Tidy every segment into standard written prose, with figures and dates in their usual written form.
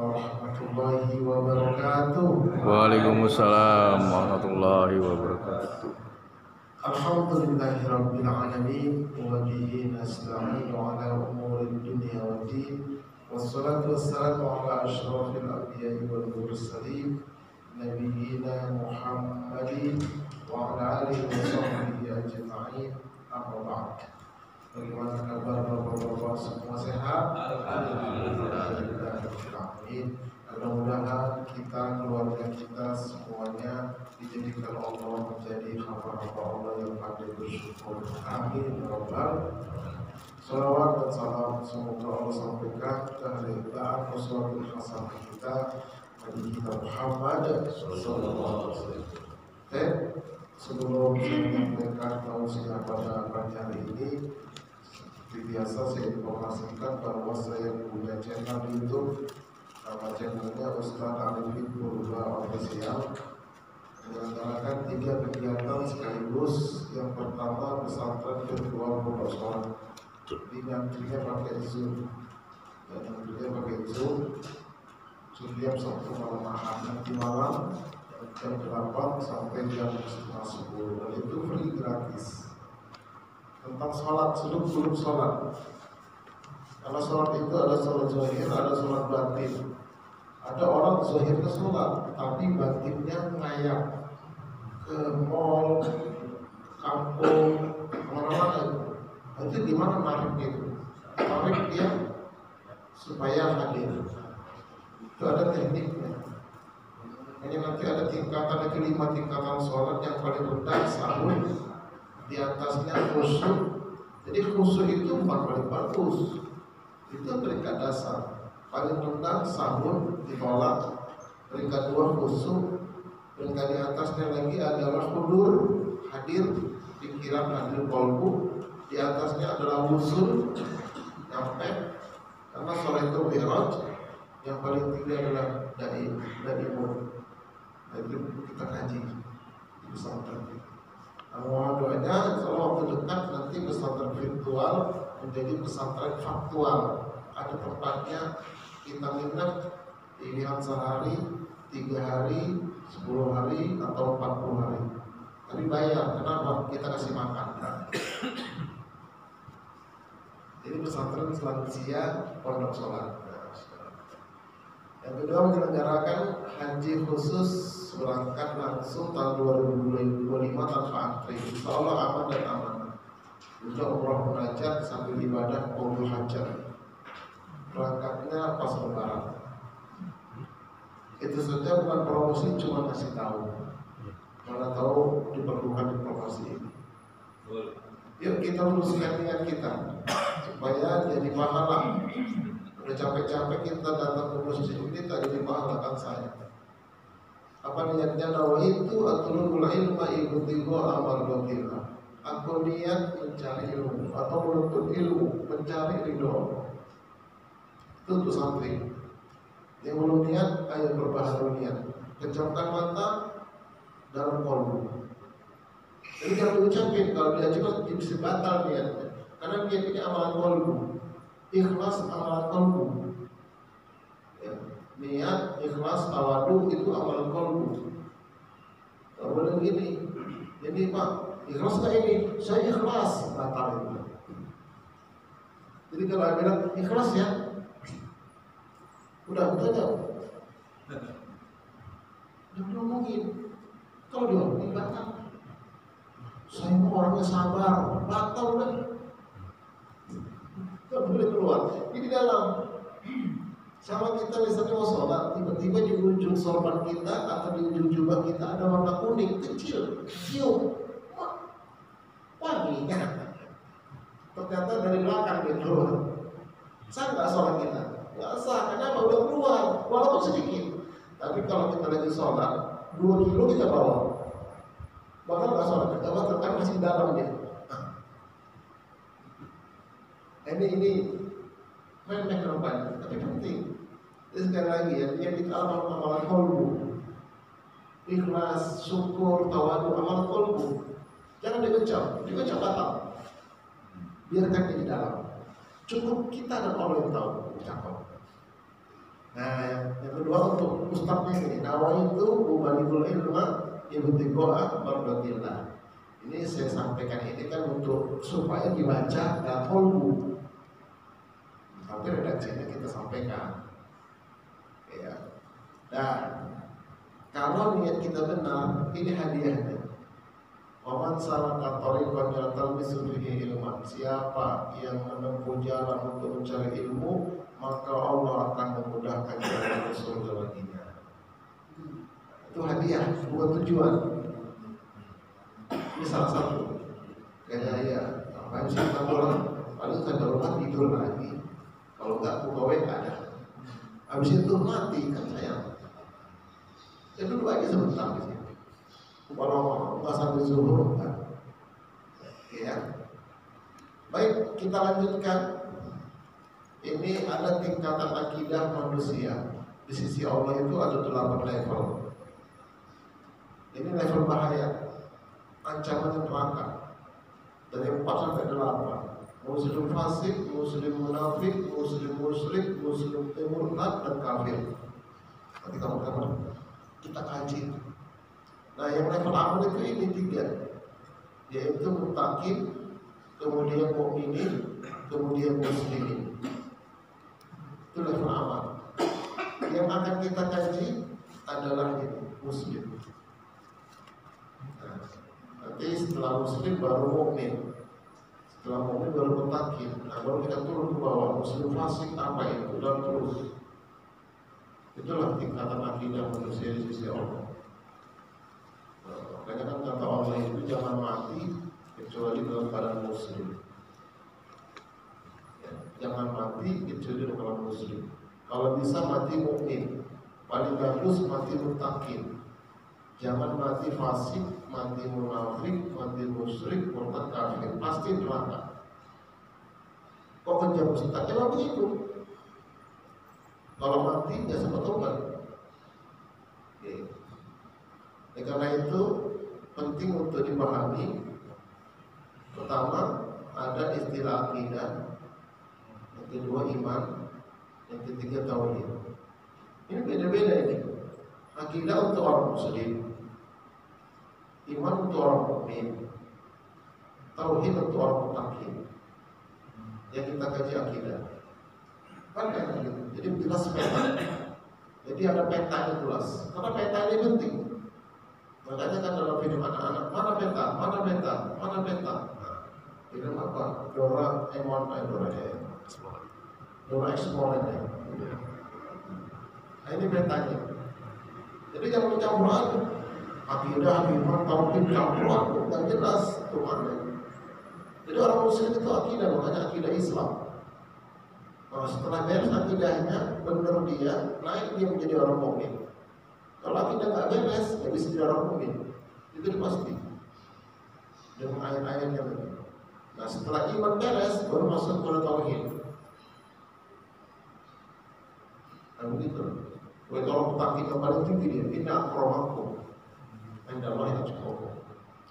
warahmatullahi wabarakatuh. Waalaikumsalam warahmatullahi wabarakatuh. Alhamdulillahirabbil alamin wa bihi nasta'inu ala umuri dunya waddin. Wassalatu wassalamu ala asyrafil anbiya'i wal mursalin nabiyyina Muhammadin wa ala alihi wa sahbihi ajma'in. Amma ba'd. Bagaimana kabar bapak-bapak semua sehat? Alhamdulillah. Mudah-mudahan kita, keluarga kita semuanya dijadikan Allah menjadi hamba-hamba Allah yang pandai bersyukur. Amin ya rabbal. Salawat dan salam semoga Allah sampaikan keridhaan uswatul hasanah kita Nabi kita Muhammad sallallahu alaihi wasallam. Sebelum saya menyampaikan tausiah pada pagi hari ini, seperti biasa saya informasikan bahwa saya punya channel YouTube. Nama channelnya Ustaz Arifin Purba Official. Menyelenggarakan 3 kegiatan sekaligus. Yang pertama pesantren virtual pondok sholat. Ini nantinya pakai Zoom. Dan nantinya pakai Zoom. Setiap Sabtu malam Ahad nanti malam jam 8 sampai jam 9:30. Dan itu free gratis. Tentang sholat, suluk-suluk sholat. Karena sholat itu ada sholat zahir, ada sholat batin. Ada orang zahirnya sholat, tapi batinnya ngayap ke mall, kampung, kemana-mana itu. Itu gimana narik itu? Narik dia supaya hadir. Itu ada tekniknya. Ini nanti ada tingkatan, itu 5 tingkatan sholat. Yang paling rendah sahur, di atasnya khusyuk. Jadi khusyuk itu bukan paling bagus. Itu peringkat dasar. Paling rendah sahur ditolak. Peringkat 2 khusyuk. Peringkat di atasnya lagi adalah hudur, hadir, pikiran, hadir kolbu. Di atasnya adalah wusul, nyampe. Karena sholat itu mi'raj. Yang paling tinggi adalah daimu. Nah, itu kita kaji di pesantren. Mohon doanya, insya Allah waktu dekat nanti pesantren virtual menjadi pesantren faktual. Ada tempatnya, kita minat pilihan sehari, 3 hari, 10 hari, atau 40 hari. Tapi bayar, kenapa? Kita kasih makan. Jadi pesantren selansia pondok sholat. Yang kedua menyelenggarakan haji khusus berangkat langsung tahun 2025 tanpa antri. Insya Allah aman dan aman. Juga umrah munajat sambil ibadah umrah hajat. Berangkatnya pas lebaran. Itu saja bukan promosi, cuma kasih tahu. Mana tahu diperlukan promosi. Yuk kita luruskan niat kita supaya jadi pahala. Udah capek-capek kita datang ke masjid ini tak jadi pahalakan saya. Apa niatnya? Nawaitu atlubul ilma ibtigha amal batillah. Aku niat mencari ilmu atau menuntut ilmu, mencari ridho. Itu untuk santri. Yang belum niat, ayo berbaharu niat. Kecamkan mata dalam kolbu. Jadi kalau diucapin, kalau diajukan bisa batal niatnya. Karena niat ini amalan kolbu. Ikhlas amalan kolbu. Ya. Niat, ikhlas, tawadu itu amalan kolbu. Kalau boleh begini, jadi Pak, ikhlas gak ini? Saya ikhlas, batal itu. Jadi kalau bilang ikhlas ya, udah jauh. Jangan diomongin. Kalau diomongin batal. Saya mau orangnya sabar, batal udah. Gak boleh keluar. Ini di dalam. Sama kita misalnya mau sholat, tiba-tiba di ujung sorban kita atau di ujung jubah kita ada warna kuning kecil, cium, wangi. Ternyata dari belakang dia keluar. Sah nggak sholat kita? Nggak sah. Kenapa? Udah keluar, walaupun sedikit. Tapi kalau kita lagi sholat, 2 kilo kita bawa. Bahkan nggak sholat kita bawa, kan masih dalam dia. Ini remeh rupanya, tapi penting. Jadi sekali lagi ya, yang kita amalan kolbu, ikhlas, syukur, tawadu, amalan kolbu. Jangan digocap batal. Biarkan di dalam. Cukup kita dan Allah yang tahu ucapan. Nah, kedua untuk ustadznya ini, nawaitu ubalikul ilma ibtiqa'a mardatillah. Ini saya sampaikan ini kan untuk supaya dibaca dan kolbu. Tapi redaksinya kita sampaikan. Ya. Dan kalau niat kita benar, ini hadiahnya. Waman salaka tariqan yaltamisu fihi ilman. Siapa yang menempuh jalan untuk mencari ilmu, maka Allah akan memudahkan jalan ke surga baginya. Itu hadiah, bukan tujuan. Ini salah satu. Kayak ya, apa sih orang paling ada rumah tidur lagi. Kalau enggak buka ada. Habis itu mati kan sayang. Ya duduk aja sebentar di sini. Kalau nggak sampai zuhur kan. Ya. Baik, kita lanjutkan. Ini ada tingkatan akidah manusia. Di sisi Allah itu ada 8 level. Ini level bahaya, ancaman neraka. Dari 4 sampai 8. Muslim fasik, muslim munafik, muslim musyrik, muslim murtad dan kafir. Nanti kamu kita kaji. Nah, yang level awal itu ini 3, yaitu muttaqin, kemudian mukminin, kemudian muslimin. Itu level awal. Yang akan kita kaji adalah ini, muslim. Nah, nanti setelah muslim baru mukmin, setelah mukmin baru muttaqin. Nah, baru kita turun ke bawah, muslim fasik apa itu dan terus. Itulah tingkatan akidah manusia di sisi Allah. Karena kan kata Allah itu jangan mati kecuali dalam keadaan muslim. Ya, jangan mati kecuali dalam keadaan muslim. Kalau bisa mati mukmin, paling bagus mati muttaqin. Jangan mati fasik, mati munafik, mati musyrik, murtad kafir, pasti neraka. Kok kerja mustaq? Emang begitu. Kalau mati nggak sempat tobat. Karena itu penting untuk dipahami. Pertama ada istilah akidah, yang kedua iman, yang ketiga tauhid. Ini beda-beda ini. Akidah untuk orang muslim, iman untuk orang mukmin, tauhid untuk orang muttaqin. Yang kita kaji akidah. Kan gitu. Jadi jelas peta. Jadi ada petanya jelas. Karena peta ini penting. Makanya kan dalam film anak-anak, mana peta, mana peta, mana peta. Nah, film apa? Doraemon, Dora Explorer. Nah, ini petanya. Jadi jangan campur aduk. Akidah, iman, tauhid campur aduk, nggak jelas Tuhannya. Jadi orang muslim itu akidah, makanya akidah Islam. Nah, setelah beres akidahnya, benar dia naik dia menjadi orang mukmin. Kalau akidah nggak beres, nggak bisa jadi orang mukmin. Itu pasti. Dengan ayat-ayatnya begitu. Nah, setelah iman beres, baru masuk ke tauhid. Nah, begitu. Kalau orang muttaqin yang paling tinggi dia, inna akramakum indallahi atqakum.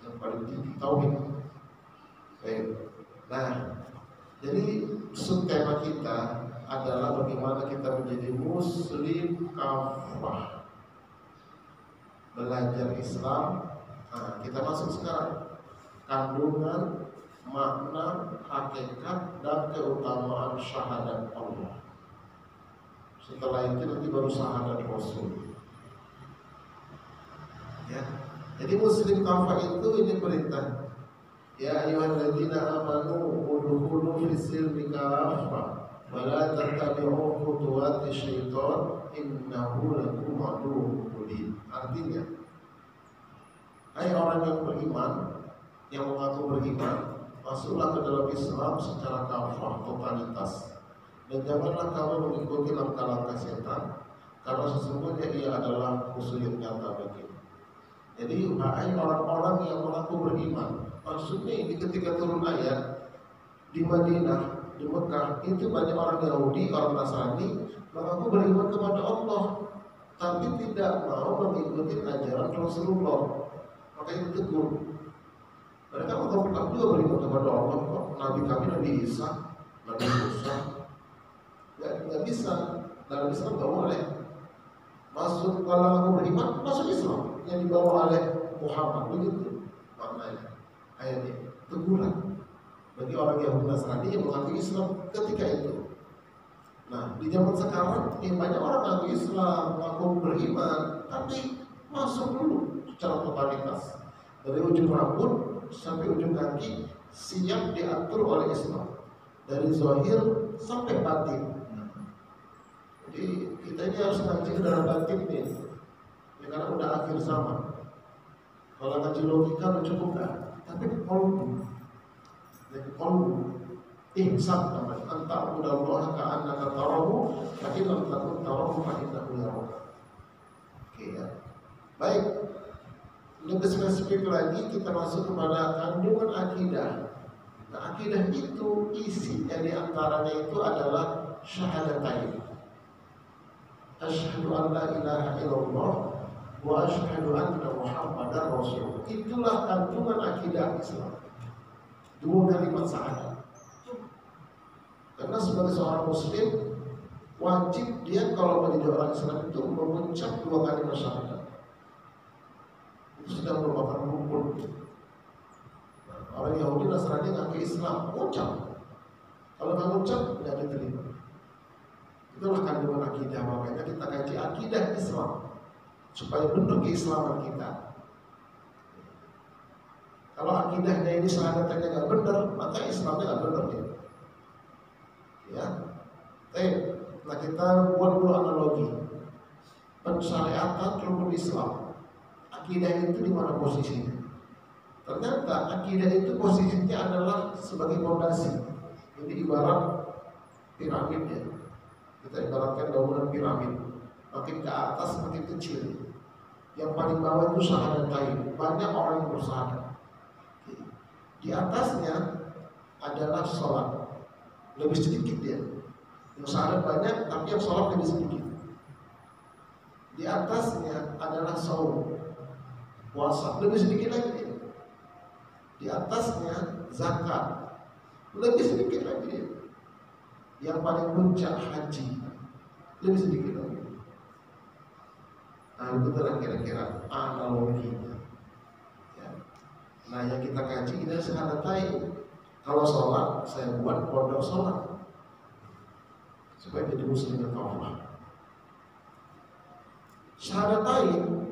Yang paling tinggi tauhid. Baik. Nah, jadi subtema kita adalah bagaimana kita menjadi muslim kafah. Belajar Islam. Nah, kita masuk sekarang kandungan, makna, hakikat dan keutamaan syahadat Allah. Setelah itu nanti baru syahadat Rasul. Ya. Jadi muslim kafah itu ini perintah. Ya ayyuhalladzina amanu udkhulu fis-silmi kafah wa la tattabi'u khutuwati syaitan innahu lakum aduwwun mubin. Artinya, hai orang yang beriman, yang mengaku beriman, masuklah ke dalam Islam secara kafah, totalitas. Dan janganlah kamu mengikuti langkah-langkah setan, karena sesungguhnya ia adalah musuh yang nyata bagimu. Jadi, hai orang-orang yang mengaku beriman, maksudnya ini ketika turun ayat di Madinah, di Mekah, itu banyak orang Yahudi, orang Nasrani mengaku beriman kepada Allah, tapi tidak mau mengikuti ajaran Rasulullah. Makanya ditegur. Mereka mengaku juga beriman kepada Allah, Nabi kami Nabi Isa, Nabi Musa. Nggak bisa. Dalam Islam nggak boleh. masuk kalau aku beriman masuk Islam yang dibawa oleh Muhammad, begitu maknanya ayatnya. Teguran bagi orang Yahudi Nasrani yang mengaku Islam ketika itu. Nah, di zaman sekarang banyak orang mengaku Islam, mengaku beriman, tapi masuk dulu secara totalitas dari ujung rambut sampai ujung kaki siap diatur oleh Islam dari zahir sampai batin. Jadi kita ini harus ngaji dalam batin nih, ya, karena udah akhir zaman. Kalau ngaji logika udah cukup dah, tapi kolbu, jadi kolbu, ihsan namanya. Anta udah ka'annaka tarahu, tapi lam takun tarahu fa'innahu yarah. Oke ya, baik. Lebih spesifik lagi kita masuk kepada kandungan akidah. Nah, akidah itu isinya di antaranya itu adalah syahadatain. Asyhadu an la ilaha illallah wa asyhadu anna Muhammadar Rasul. Itulah kandungan akidah Islam. Dua kalimat syahadat. Karena sebagai seorang muslim wajib dia kalau menjadi orang Islam itu mengucap dua kalimat syahadat. Itu sudah merupakan rukun. Orang Yahudi Nasrani ngaku Islam, ucap. Kalau nggak ucap, nggak diterima. Itulah kandungan akidah. Makanya kita kaji akidah Islam supaya benar keislaman kita. Kalau akidahnya ini syahadatnya nggak benar, maka Islamnya nggak benar ya. Ya, nah kita buat dulu analogi. Pensyariatan rukun Islam. Akidah itu di mana posisinya? Ternyata akidah itu posisinya adalah sebagai fondasi. Ini ibarat piramid ya. Kita ibaratkan bangunan piramid. Makin ke atas makin kecil. Yang paling bawah itu syahadatain. Banyak orang yang bersyahadat. Di atasnya adalah sholat. Lebih sedikit dia. Yang syahadat banyak, tapi yang sholat lebih sedikit. Di atasnya adalah saum, puasa, lebih sedikit lagi dia. Di atasnya zakat, lebih sedikit lagi dia. Yang paling puncak haji, lebih sedikit lagi. Nah, itu kira-kira analoginya. Ya. Nah, yang kita kaji ini syahadatain. Kalau sholat, saya buat pondok sholat supaya jadi muslim yang kafah. Syahadatain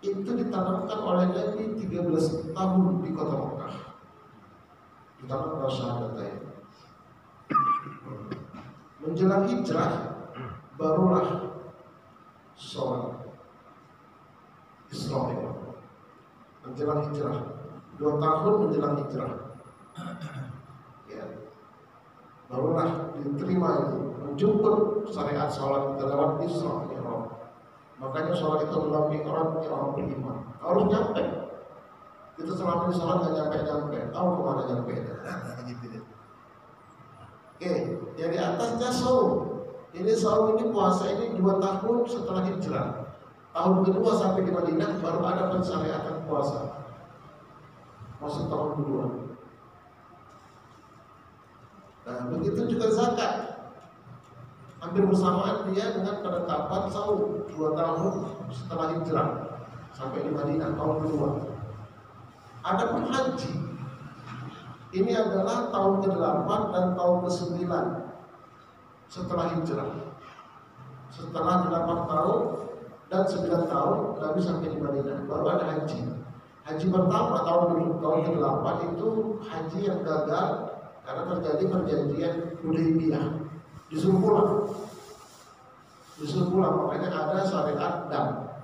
itu ditanamkan oleh Nabi 13 tahun di kota Mekah. Ditanamkan syahadatain. Menjelang hijrah barulah sholat Isra. Menjelang hijrah 2 tahun menjelang hijrah. Ya, barulah diterima itu menjemput syariat sholat lewat Isra Mi'raj. Makanya sholat itu adalah Mi'raj orang beriman. Harus nyampe. Kita selama ini sholat nggak nyampe. Tahu kemana nyampe? Gitu ya. Oke, yang di atasnya saum. Ini saum ini puasa ini 2 tahun setelah hijrah. Tahun kedua sampai di Madinah baru ada pensyariatan puasa. Masuk tahun kedua. Nah, begitu juga zakat. Hampir bersamaan dia dengan penetapan saum 2 tahun setelah hijrah sampai di Madinah tahun kedua. Adapun haji ini adalah tahun ke-8 dan tahun ke-9 setelah hijrah. Setelah 8 tahun dan 9 tahun Nabi sampai di Madinah baru ada haji. Haji pertama tahun ke-8 itu haji yang gagal karena terjadi perjanjian Hudaybiyah. Disuruh pulang, makanya ada syariat dam.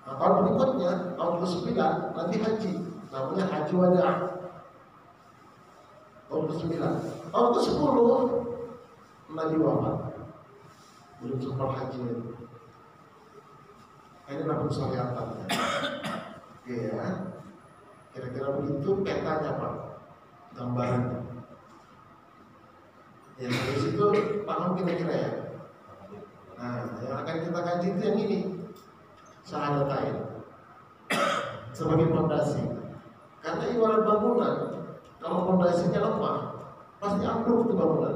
Nah, tahun berikutnya, tahun ke-9 nanti haji, namanya haji wada. Tahun ke-9, tahun ke-10 Nabi wafat, belum sempat haji itu. Ini namanya syariatannya. Oke ya, kira-kira begitu petanya Pak, gambarannya. Ya dari situ paham kira-kira ya. Nah, yang akan kita kaji itu yang ini, syahadatain sebagai fondasi. Karena ibarat bangunan, kalau fondasinya lemah, pasti ambruk itu bangunan.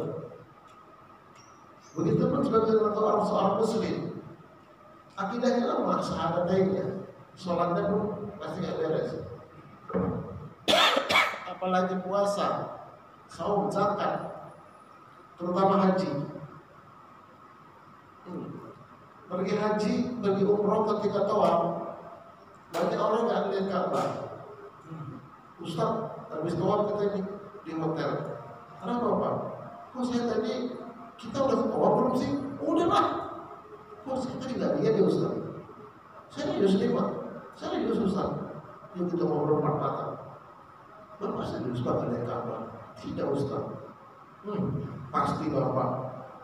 Begitupun sebagai seorang muslim, akidahnya lama, syahadatain, sholatnya pun pasti nggak beres. Apalagi puasa, saum, zakat, terutama haji. Pergi haji, pergi umroh ketika tawaf, banyak orang nggak lihat Ka'bah. Ustaz, habis tawaf kita di hotel. Kenapa Pak? Kok saya tadi kita udah tawaf belum sih? Udah lah. Kok saya tadi nggak lihat ya Ustaz? Saya serius nih Pak. Saya serius Ustaz. Yang kita ngobrol 4 kata. Bapak serius Pak ada Ka'bah? Tidak Ustaz. Pasti Bapak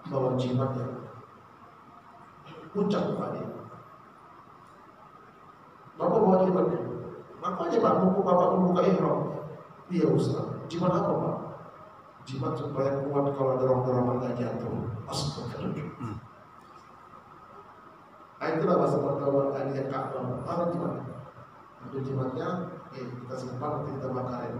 bawa jimatnya. Ucap kepada Bapak bawa jimatnya. Makanya Pak, Bapak membuka ihram. Iya Ustaz. Jimat apa Pak? Jimat supaya kuat kalau dorong-dorongan nggak jatuh. Astagfirullah. Itulah bahasa pertama aliyah Ka'bah. Apa jimat? Ambil jimatnya, kita simpan, nanti kita bakarin.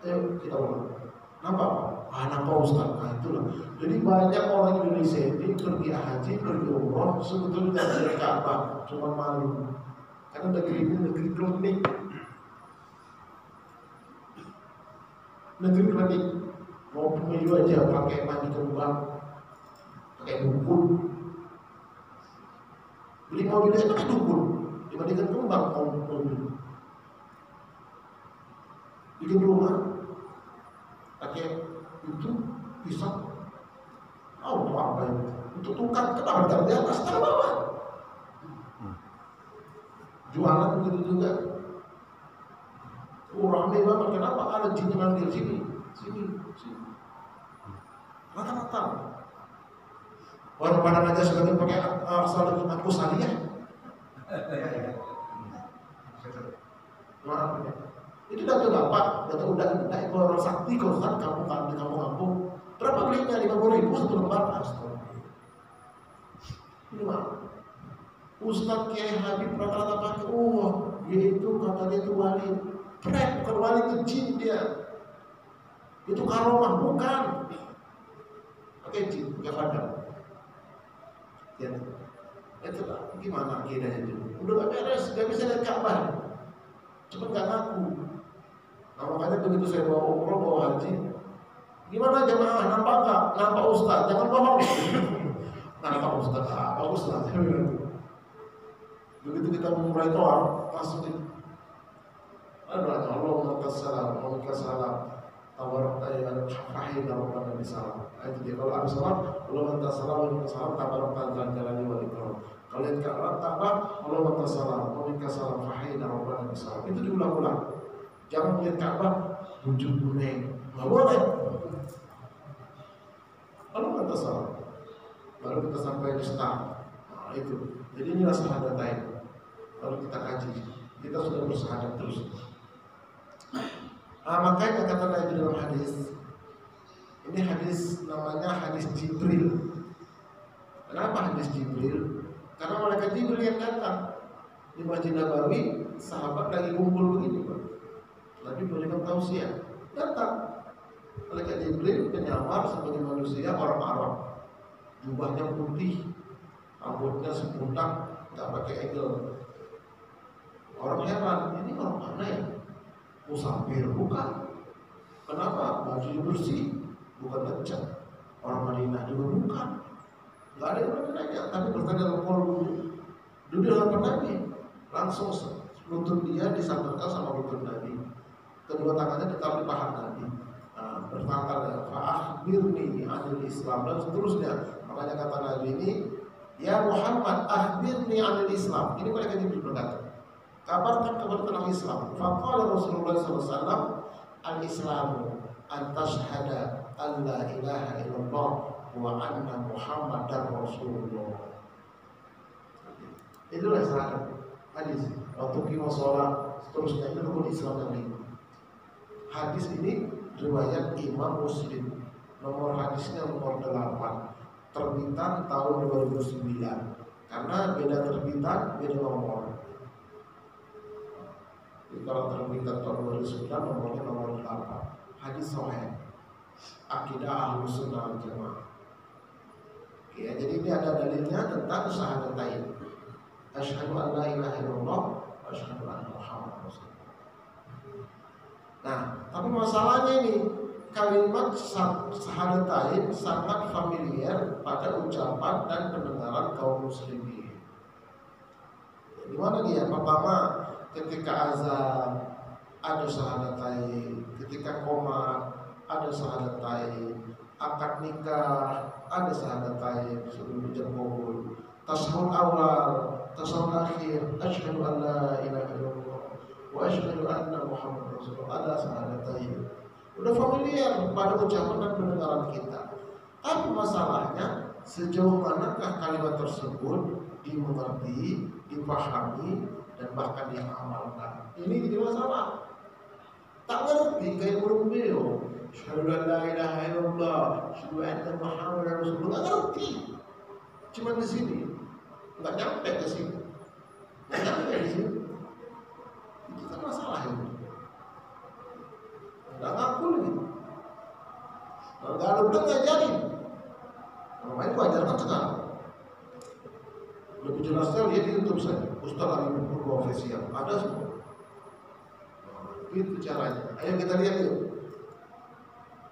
Ayo kita ulang. Nampak Pak? Nampak Ustaz. Itulah. Jadi banyak orang Indonesia ini pergi haji, pergi umroh, sebetulnya tidak ada Ka'bah, cuma malu. Karena negeri ini negeri klinik. Negeri klinik. Mau pemilu aja pakai mandi kembang, pakai dukun. Beli mobil aja pakai dukun, dibandingkan kembang mobil. Bikin rumah, pakai itu pisau. Untuk apa itu? Untuk tukang, kenapa di atas, taruh bawah. Jualan begitu juga. Ramai banget, kenapa? Ada jin yang manggil sini. Rata-rata. Orang pada aja sebagai pakai asal aku saliyah. Maaf ya. Itu data Bapak, data udah itu orang sakti kalau kan kampung di kampung-kampung. Berapa belinya? 50.000 satu lembar. Astagfirullah. Ini mah. Ustaz Kiai Habib rata-rata pakai yaitu kata dia itu wali. Bukan wali, itu jin dia. Itu karomah, bukan. Pakai jin, pakai padam. Ya, itu lah. Gimana akidahnya itu? Udah gak beres, gak bisa lihat Ka'bah. Cuma gak ngaku. Nah makanya begitu saya bawa umroh, bawa haji, gimana jemaah? Nampak gak? Nampak Ustaz, jangan bohong. Nampak Ustaz, bagus lah. Begitu kita memulai doa, langsung Allahumma kassalam, Allahumma kassalam, tabarakta ya rahim, Allahumma bisalam. Itu dia kalau habis salam, Allahumma kassalam, Allahumma kassalam, tabarakta jalani wal ikram. Kalau yang Ka'bah, Allahumma kassalam, Allahumma kassalam, rahim, Allahumma bisalam. Itu diulang-ulang. Jangan lihat Ka'bah wujud kuning, nggak boleh. Allahumma kassalam. Baru kita sampai di start. Nah itu. Jadi inilah syahadatain. Kalau kita kaji, kita sudah bersyahadat terus. Makanya kata Nabi dalam hadis, ini hadis namanya hadis Jibril. Kenapa hadis Jibril? Karena malaikat Jibril yang datang di Masjid Nabawi, sahabat lagi kumpul begini Pak. Nabi berikan tausiah, datang malaikat Jibril penyamar sebagai manusia orang Arab, jubahnya putih, rambutnya sepundak, nggak pakai egel. Orang heran, ini orang mana ya? Musafir bukan? Kenapa? Bajunya bersih, bukan lecet. Orang Madinah juga bukan. Gak ada yang bertanya, tapi bertanya dalam dulu dalam Nabi, langsung lutut dia disandarkan sama lutut Nabi. Kedua tangannya ditaruh di paha Nabi. Berkata, "Fa'akhbirni anil Islam," dan seterusnya. Makanya kata Nabi ini, "Ya Muhammad, akhbirni anil Islam." Ini mereka berkata, kabarkan kepada tentang Islam. Faqala Rasulullah SAW, al-Islamu an tashhada an la ilaha illallah wa anna Muhammadar Rasulullah. Itulah syahadat hadis. Waktu kita sholat, seterusnya itu rukun Islam yang lima. Hadis ini riwayat Imam Muslim. Nomor hadisnya nomor 8. Terbitan tahun 2009. Karena beda terbitan, beda nomor. Kalau terbitan tahun 2009 nomornya nomor 8. Hadis sahih. Akidah Ahlus Sunnah wal Jamaah. Ya, jadi ini ada dalilnya tentang syahadatain. Asyhadu an la ilaha illallah wa asyhadu anna Muhammadar Rasulullah. Nah, tapi masalahnya ini kalimat syahadatain sangat familiar pada ucapan dan pendengaran kaum muslimin. Di mana dia? Pertama, ketika azan ada syahadatain, ketika qomat ada syahadatain, akad nikah ada syahadatain sebelum dijemput, tasyahud awal, tasyahud akhir, asyhadu an la ilaha illallah wa asyhadu anna Muhammadar Rasulullah, ada syahadatain. Udah familiar pada ucapan dan pendengaran kita. Tapi masalahnya sejauh manakah kalimat tersebut dimengerti, dipahami, dan bahkan diamalkan? Ini jadi masalah. Tak ngerti kayak burung beo. Asyhadu an la ilaha illallah, asyhadu anna Muhammadar Rasulullah. Nggak ngerti. Cuma di sini, nggak nyampe ke sini. Nggak nyampe di sini. Itu kan masalah itu. Nggak ngaku lagi. Nggak ada udah ngajarin. Orang lain ajarkan sekarang. Lebih jelasnya lihat di YouTube saja. Ustaz Ali Purwo Official ada semua. Itu caranya. Ayo kita lihat yuk.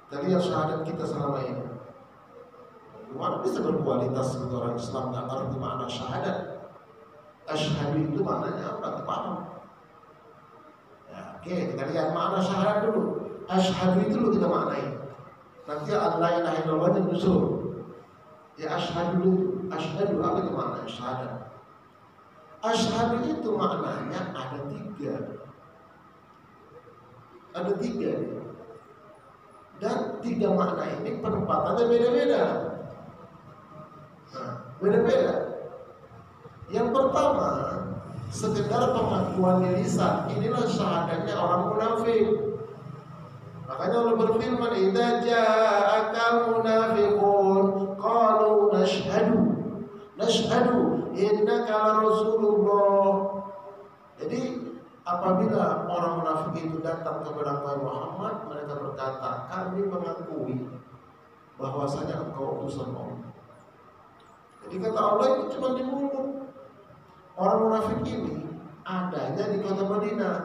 Kita lihat syahadat kita selama ini. Gimana bisa berkualitas sebagai orang Islam nggak ngerti makna syahadat? Asyhadu itu maknanya apa? Paham? Ya, oke, kita lihat makna syahadat dulu. Asyhadu itu dulu kita maknai. Nanti la ilaha illallah yang nyusul. Ya asyhadu dulu. Asyhadu apa itu makna syahadat? Asyhadu itu maknanya ada tiga. Ada tiga. Dan tiga makna ini penempatannya beda-beda. Nah, beda-beda. Yang pertama, sekedar pengakuan lisan. Inilah syahadatnya orang munafik. Makanya Allah berfirman, "Idza ja'akal munafiqun qalu nashhadu innaka rasulullah." Jadi apabila orang munafik itu datang kepada Muhammad, mereka berkata, "Kami mengakui bahwasanya engkau utusan Allah." Jadi kata Allah itu cuma di mulut. Orang munafik ini adanya di kota Madinah.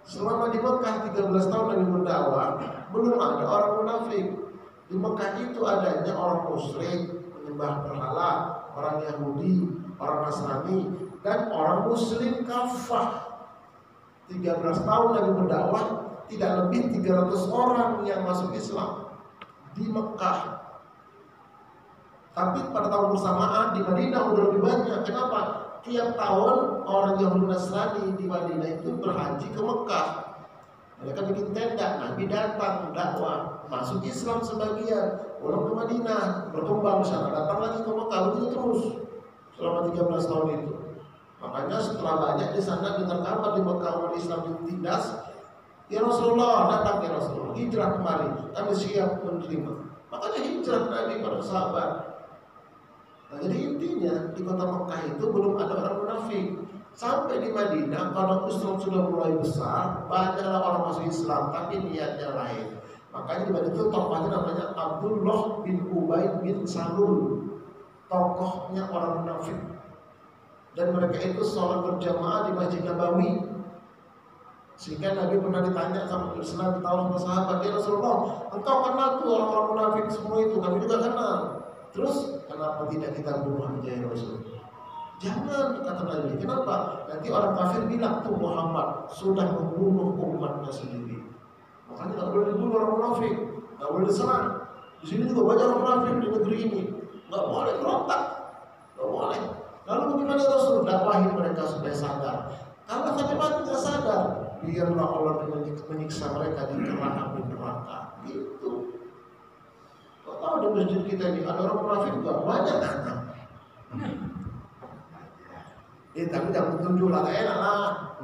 Selama di Mekah 13 tahun Nabi berdakwah, belum ada orang munafik. Di Mekah itu adanya orang musyrik, menyembah berhala, orang Yahudi, orang Nasrani, dan orang Muslim kafah. 13 tahun Nabi berdakwah, tidak lebih 300 orang yang masuk Islam di Mekah. Tapi pada tahun bersamaan di Madinah udah lebih banyak. Kenapa? Tiap tahun orang Yahudi Nasrani di Madinah itu berhaji ke Mekah. Mereka bikin tenda, Nabi datang dakwah, masuk Islam sebagian, pulang ke Madinah, berkembang sana, datang lagi ke Mekah, begitu terus selama 13 tahun itu. Makanya setelah banyak di sana dengar kabar di Mekah umat Islam ditindas, ya Rasulullah, datang ya Rasulullah, hijrah kemari, kami siap menerima. Makanya hijrah Nabi para sahabat. Nah, jadi intinya di kota Mekah itu belum ada orang munafik. Sampai di Madinah, kalau Islam sudah mulai besar, banyaklah orang masuk Islam, tapi niatnya lain. Makanya di Madinah itu tokohnya namanya Abdullah bin Ubay bin Salul, tokohnya orang munafik. Dan mereka itu sholat berjamaah di Masjid Nabawi. Sehingga Nabi pernah ditanya sama Islam, tahu sama sahabat, ya Rasulullah, engkau kenal tuh orang-orang munafik semua itu, kami juga kenal. Terus kenapa tidak kita bunuh aja ya Rasulullah? Jangan, kata Nabi. Kenapa? Nanti orang kafir bilang tuh Muhammad sudah membunuh umatnya sendiri. Makanya nggak boleh dibunuh orang munafik, nggak boleh diserang. Di sini juga banyak orang munafik di negeri ini, nggak boleh berontak, nggak boleh. Lalu bagaimana Rasul dakwahin mereka supaya sadar? Karena sampai mati nggak sadar, biarlah Allah menyiksa mereka di neraka neraka. Gitu. Kau tahu di masjid kita ini ada orang munafik juga banyak. Tapi jangan tunjuk lah, enak lah.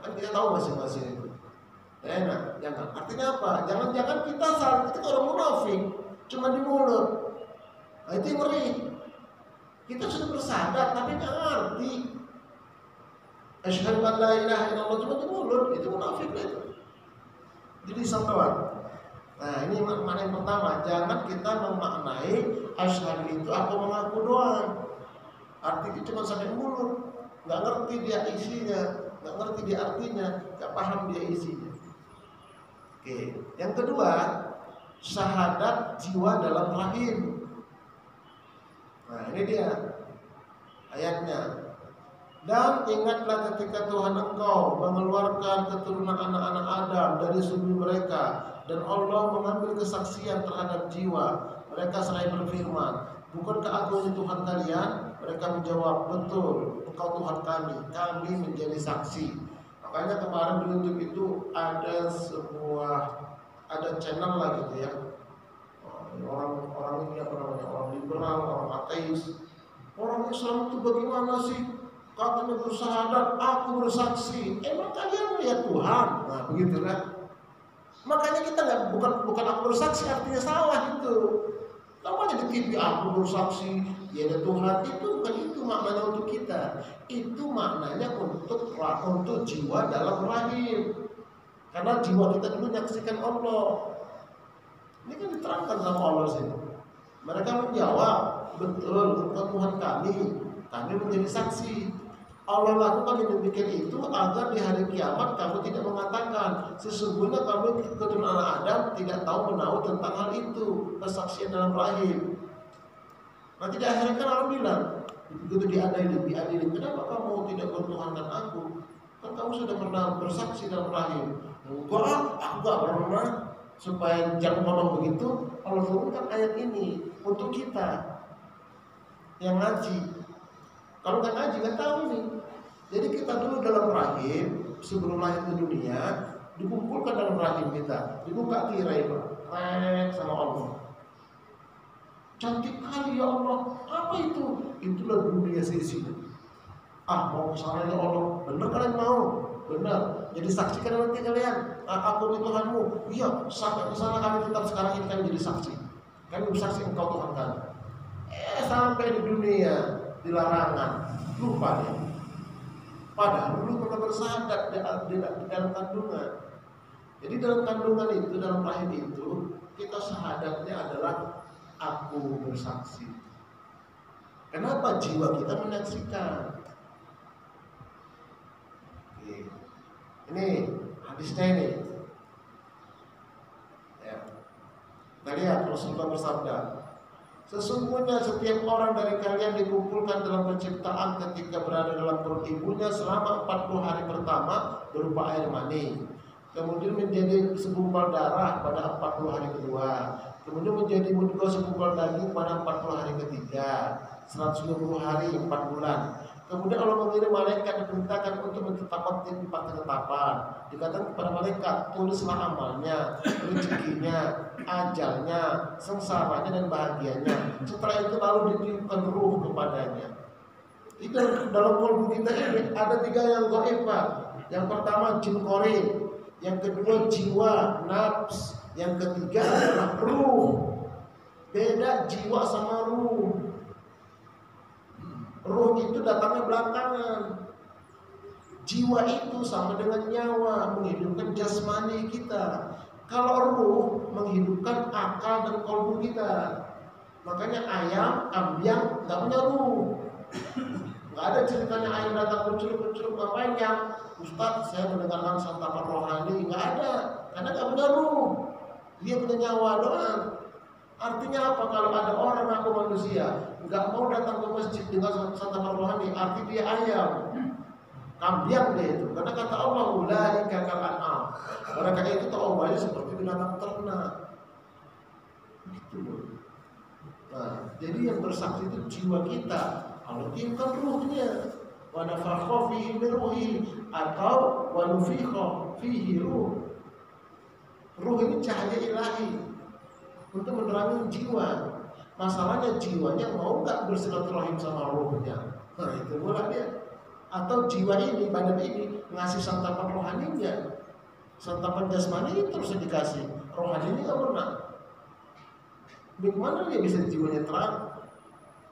Kan kita tahu masing-masing itu. Enak, jangan. Artinya apa? Jangan-jangan kita saat kita orang munafik cuma di mulut. Nah itu yang ngeri. Kita sudah bersadar tapi nggak ngerti. Asyhadu an la ilaha illallah cuma di mulut, itu munafik itu. Jadi sampean. Nah ini makna yang pertama. Jangan kita memaknai asyhadu itu aku mengaku doang. Artinya cuma sampai mulut. nggak ngerti dia isinya, nggak ngerti dia artinya, nggak paham dia isinya. Oke, yang kedua, syahadat jiwa dalam rahim. Nah ini dia ayatnya. Dan ingatlah ketika Tuhan engkau mengeluarkan keturunan anak-anak Adam dari sumber mereka, dan Allah mengambil kesaksian terhadap jiwa mereka seraya berfirman, bukankah aku ini Tuhan kalian? Mereka menjawab, betul, engkau Tuhan kami menjadi saksi. Makanya kemarin di YouTube itu ada channel lah gitu ya, orang ini apa namanya, orang liberal, orang ateis, orang Islam itu bagaimana sih? Katanya bersyahadat, aku bersaksi. Emang kalian melihat Tuhan? Nah begitu kan? Makanya kita bukan aku bersaksi artinya salah itu. Namanya di TV aku bersaksi, ya ada Tuhan, itu bukan itu maknanya untuk kita. Itu maknanya untuk jiwa dalam rahim. Karena jiwa kita dulu menyaksikan Allah. Ini kan diterangkan sama Allah sih. Mereka menjawab, betul, engkau Tuhan kami menjadi saksi. Allah lakukan yang demikian itu agar di hari kiamat kamu tidak mengatakan sesungguhnya kami keturunan anak Adam tidak tahu menahu tentang hal itu, kesaksian dalam rahim. Nanti di akhirat kan Allah bilang, begitu diadili, kenapa kamu tidak bertuhankan aku? Kan kamu sudah pernah bersaksi dalam rahim. Enggak, aku gak pernah. Supaya jangan ngomong begitu, Allah turunkan ayat ini untuk kita yang ngaji. Kalau nggak ngaji nggak tahu nih. Jadi kita dulu dalam rahim sebelum lahir ke dunia dikumpulkan dalam rahim kita, dibuka tirai sama Allah. Cantik kali ya Allah. Apa itu? Itulah dunia sisi. Mau kesana ya Allah. Benar kalian mau? Benar. Jadi saksikan nanti kalian. Aku ini Tuhanmu. Iya. Sampai kesana kami tetap sekarang ini kami jadi saksi. Kami bersaksi engkau Tuhan kami. Sampai di dunia di larangan, lupa dia. Padahal dulu pernah bersyahadat di dalam kandungan. Jadi dalam kandungan itu, dalam rahim itu, kita syahadatnya adalah aku bersaksi. Kenapa jiwa kita menyaksikan? Oke. Ini hadisnya ini. Ya. Kita lihat Rasulullah bersabda, sesungguhnya setiap orang dari kalian dikumpulkan dalam penciptaan ketika berada dalam perut ibunya selama 40 hari pertama berupa air mani. Kemudian menjadi segumpal darah pada 40 hari kedua. Kemudian menjadi mudghah segumpal daging pada 40 hari ketiga. 120 hari 4 bulan. Kemudian Allah mengirim malaikat diperintahkan untuk menetapkan 4 ketetapan. Dikatakan kepada malaikat, tulislah amalnya, rezekinya, ajalnya, sengsaranya dan bahagianya. Setelah itu lalu ditiupkan ruh kepadanya. Itu dalam kalbu kita ini ada 3 yang gaib, Pak. Yang pertama jin korin, yang kedua jiwa, nafs, yang ketiga adalah ruh. Beda jiwa sama ruh. Ruh itu datangnya belakangan. Jiwa itu sama dengan nyawa, menghidupkan jasmani kita. Kalau ruh menghidupkan akal dan kalbu kita. Makanya ayam, ambiang nggak punya ruh. Nggak ada ceritanya ayam datang mencelup ngapain yang Ustaz saya mendengarkan santapan rohani, nggak ada, karena nggak punya ruh. Dia punya nyawa doang. Artinya apa? Kalau ada orang aku manusia nggak mau datang ke masjid dengan santapan rohani, arti dia ayam, kambiang dia itu. Karena kata Allah, ulaika kal an'am. Mereka itu taubatnya seperti binatang ternak. Gitu loh. Nah, jadi yang bersaksi itu jiwa kita. Allah tiupkan ruhnya. Wa nafakha fihi min ruhi atau wa nufikha fihi ruh. Ruh ini cahaya ilahi untuk menerangi jiwa. Masalahnya jiwanya mau nggak bersilaturahim sama ruhnya. Nah itu pula dia. Atau jiwa ini, badan ini ngasih santapan rohaninya, santapan jasmani terus dikasih, rohaninya nggak pernah. Bagaimana dia bisa jiwanya terang?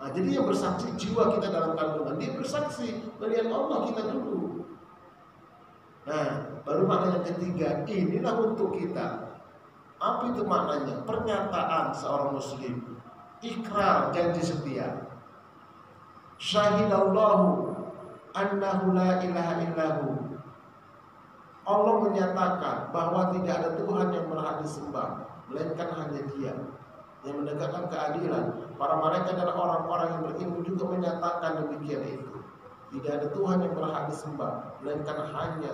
Nah, jadi yang bersaksi jiwa kita dalam kandungan, dia bersaksi melihat Allah kita dulu. Nah, baru makna yang ketiga, inilah untuk kita. Apa itu maknanya? Pernyataan seorang muslim, ikrar janji setia. Syahidallahu annahu la ilaha illahu. Allah menyatakan bahwa tidak ada Tuhan yang berhak disembah melainkan hanya Dia yang menegakkan keadilan. Para malaikat dan orang-orang yang berilmu juga menyatakan demikian itu. Tidak ada Tuhan yang berhak disembah melainkan hanya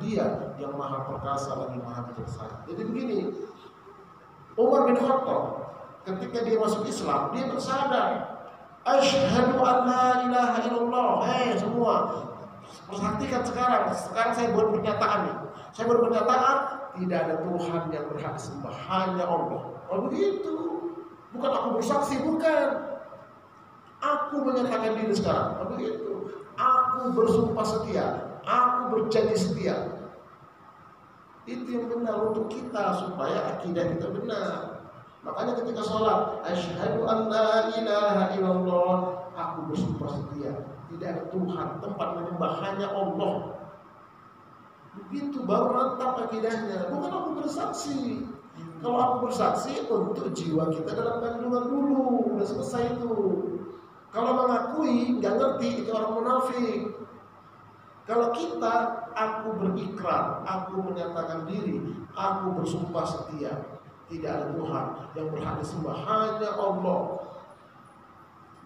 Dia yang maha perkasa lagi maha bijaksana. Jadi begini, Umar bin Khattab ketika dia masuk Islam, dia bersyahadat, asyhadu an la ilaha illallah. Semua perhatikan sekarang saya buat pernyataan nih. Saya berpernyataan tidak ada Tuhan yang berhak disembah, hanya Allah. Oh begitu. Bukan aku bersaksi, bukan. Aku menyatakan diri sekarang. Oh begitu. Aku bersumpah setia, aku berjanji setia. Itu yang benar untuk kita supaya akidah kita benar. Makanya ketika sholat, asyhadu an la ilaha illallah, aku bersumpah setia, tidak ada Tuhan tempat menyembah hanya Allah. Begitu baru mantap akidahnya. Bukan aku bersaksi. Kalau aku bersaksi untuk jiwa kita dalam kandungan dulu, udah selesai itu. Kalau mengakui nggak ngerti itu orang munafik. Kalau kita, aku berikrar, aku menyatakan diri, aku bersumpah setia, tidak ada Tuhan yang berhak disembah hanya Allah.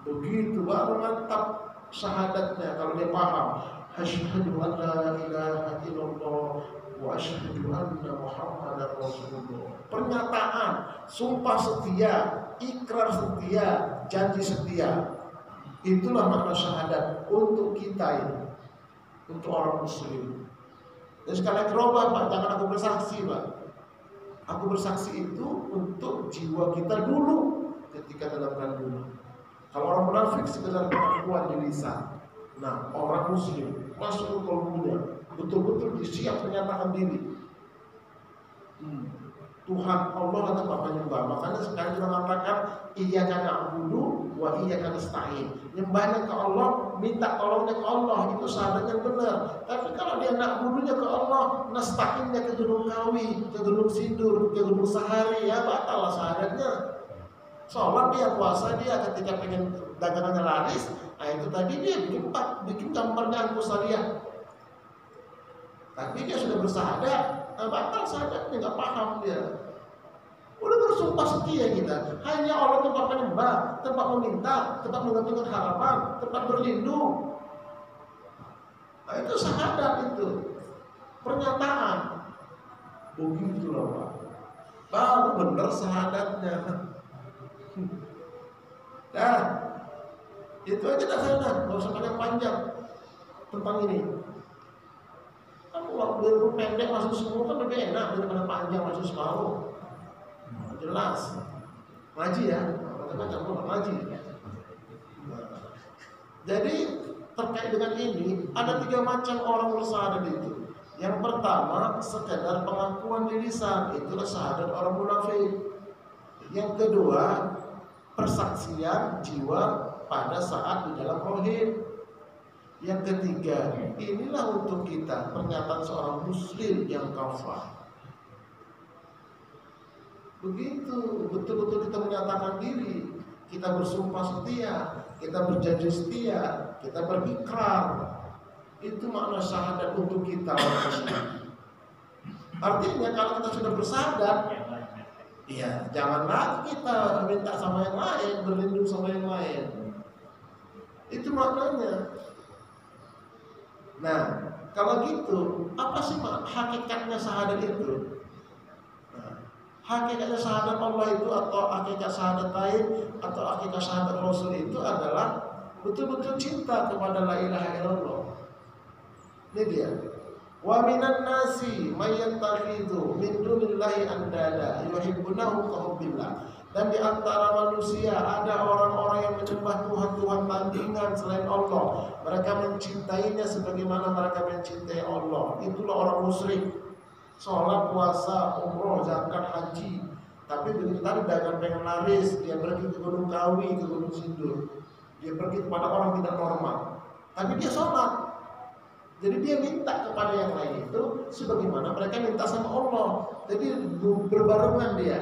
Begitu baru mantap syahadatnya kalau dia paham. Asyhadu an la ilaha illallah wa asyhadu anna Muhammadar Rasulullah. Pernyataan, sumpah setia, ikrar setia, janji setia. Itulah makna syahadat untuk kita ini, untuk orang muslim. Dan sekali lagi Pak, jangan aku bersaksi, Pak. Aku bersaksi itu untuk jiwa kita dulu ketika dalam kandungan. Kalau orang munafik sekedar pengakuan di lisan. Nah, orang muslim masuk ke kalbunya, betul-betul disiap menyatakan diri. Tuhan Allah adalah tempat menyembah. Makanya sekarang kita mengatakan iyyaka na'budu wa iyyaka nasta'in. Nyembahnya ke Allah, minta tolongnya ke Allah, itu syahadat yang benar. Tapi kalau dia na'budunya ke Allah, nasta'innya ke Gunung Kawi, ke Gunung Sindur, ke Gunung Sahari, ya batal syahadatnya. Sholat dia, puasa dia, ketika pengen dagangannya laris, nah itu tadi dia bikin gambarnya Al-Qusariyah. Tapi dia sudah bersyahadat, batal syahadatnya, nggak paham dia. Udah bersumpah setia kita, hanya Allah tempat menyembah, tempat meminta, tempat menggantungkan harapan, tempat berlindung. Nah itu syahadat itu, pernyataan. Begitulah Pak, baru benar syahadatnya. Nah, itu aja dah sana, nggak usah banyak panjang tentang ini. Kan waktu pendek masuk semua kan lebih enak daripada panjang masuk separuh. Jelas, ngaji ya, macam-macam ngaji. Jadi terkait dengan ini ada 3 macam orang bersyahadat itu. Yang pertama sekedar pengakuan di lisan, itulah syahadat orang munafik. Yang kedua persaksian jiwa pada saat di dalam tauhid. Yang ketiga, inilah untuk kita pernyataan seorang muslim yang kafir. Begitu, betul-betul kita menyatakan diri, kita bersumpah setia, kita berjanji setia, kita berikrar. Itu makna syahadat untuk kita orang muslim. Artinya kalau kita sudah bersyahadat, iya, jangan lagi kita minta sama yang lain, berlindung sama yang lain. Itu maknanya. Nah, kalau gitu, apa sih hakikatnya syahadat itu? Nah, hakikatnya syahadat Allah itu atau hakikat syahadat lain atau hakikat syahadat Rasul itu adalah betul-betul cinta kepada la ilaha illallah. Ini dia. Wa minan nasi may yattakhidhu min dunillahi andada yuhibbunahum ka hubbillah. Dan di antara manusia ada orang-orang yang menyembah Tuhan-Tuhan tandingan selain Allah. Mereka mencintainya sebagaimana mereka mencintai Allah. Itulah orang musyrik. Sholat, puasa, umroh, zakat, haji. Tapi begitu tadi dagang pengen laris, dia pergi ke Gunung Kawi, ke Gunung Sindur. Dia pergi kepada orang tidak normal. Tapi dia sholat. Jadi dia minta kepada yang lain itu sebagaimana mereka minta sama Allah. Jadi berbarengan dia.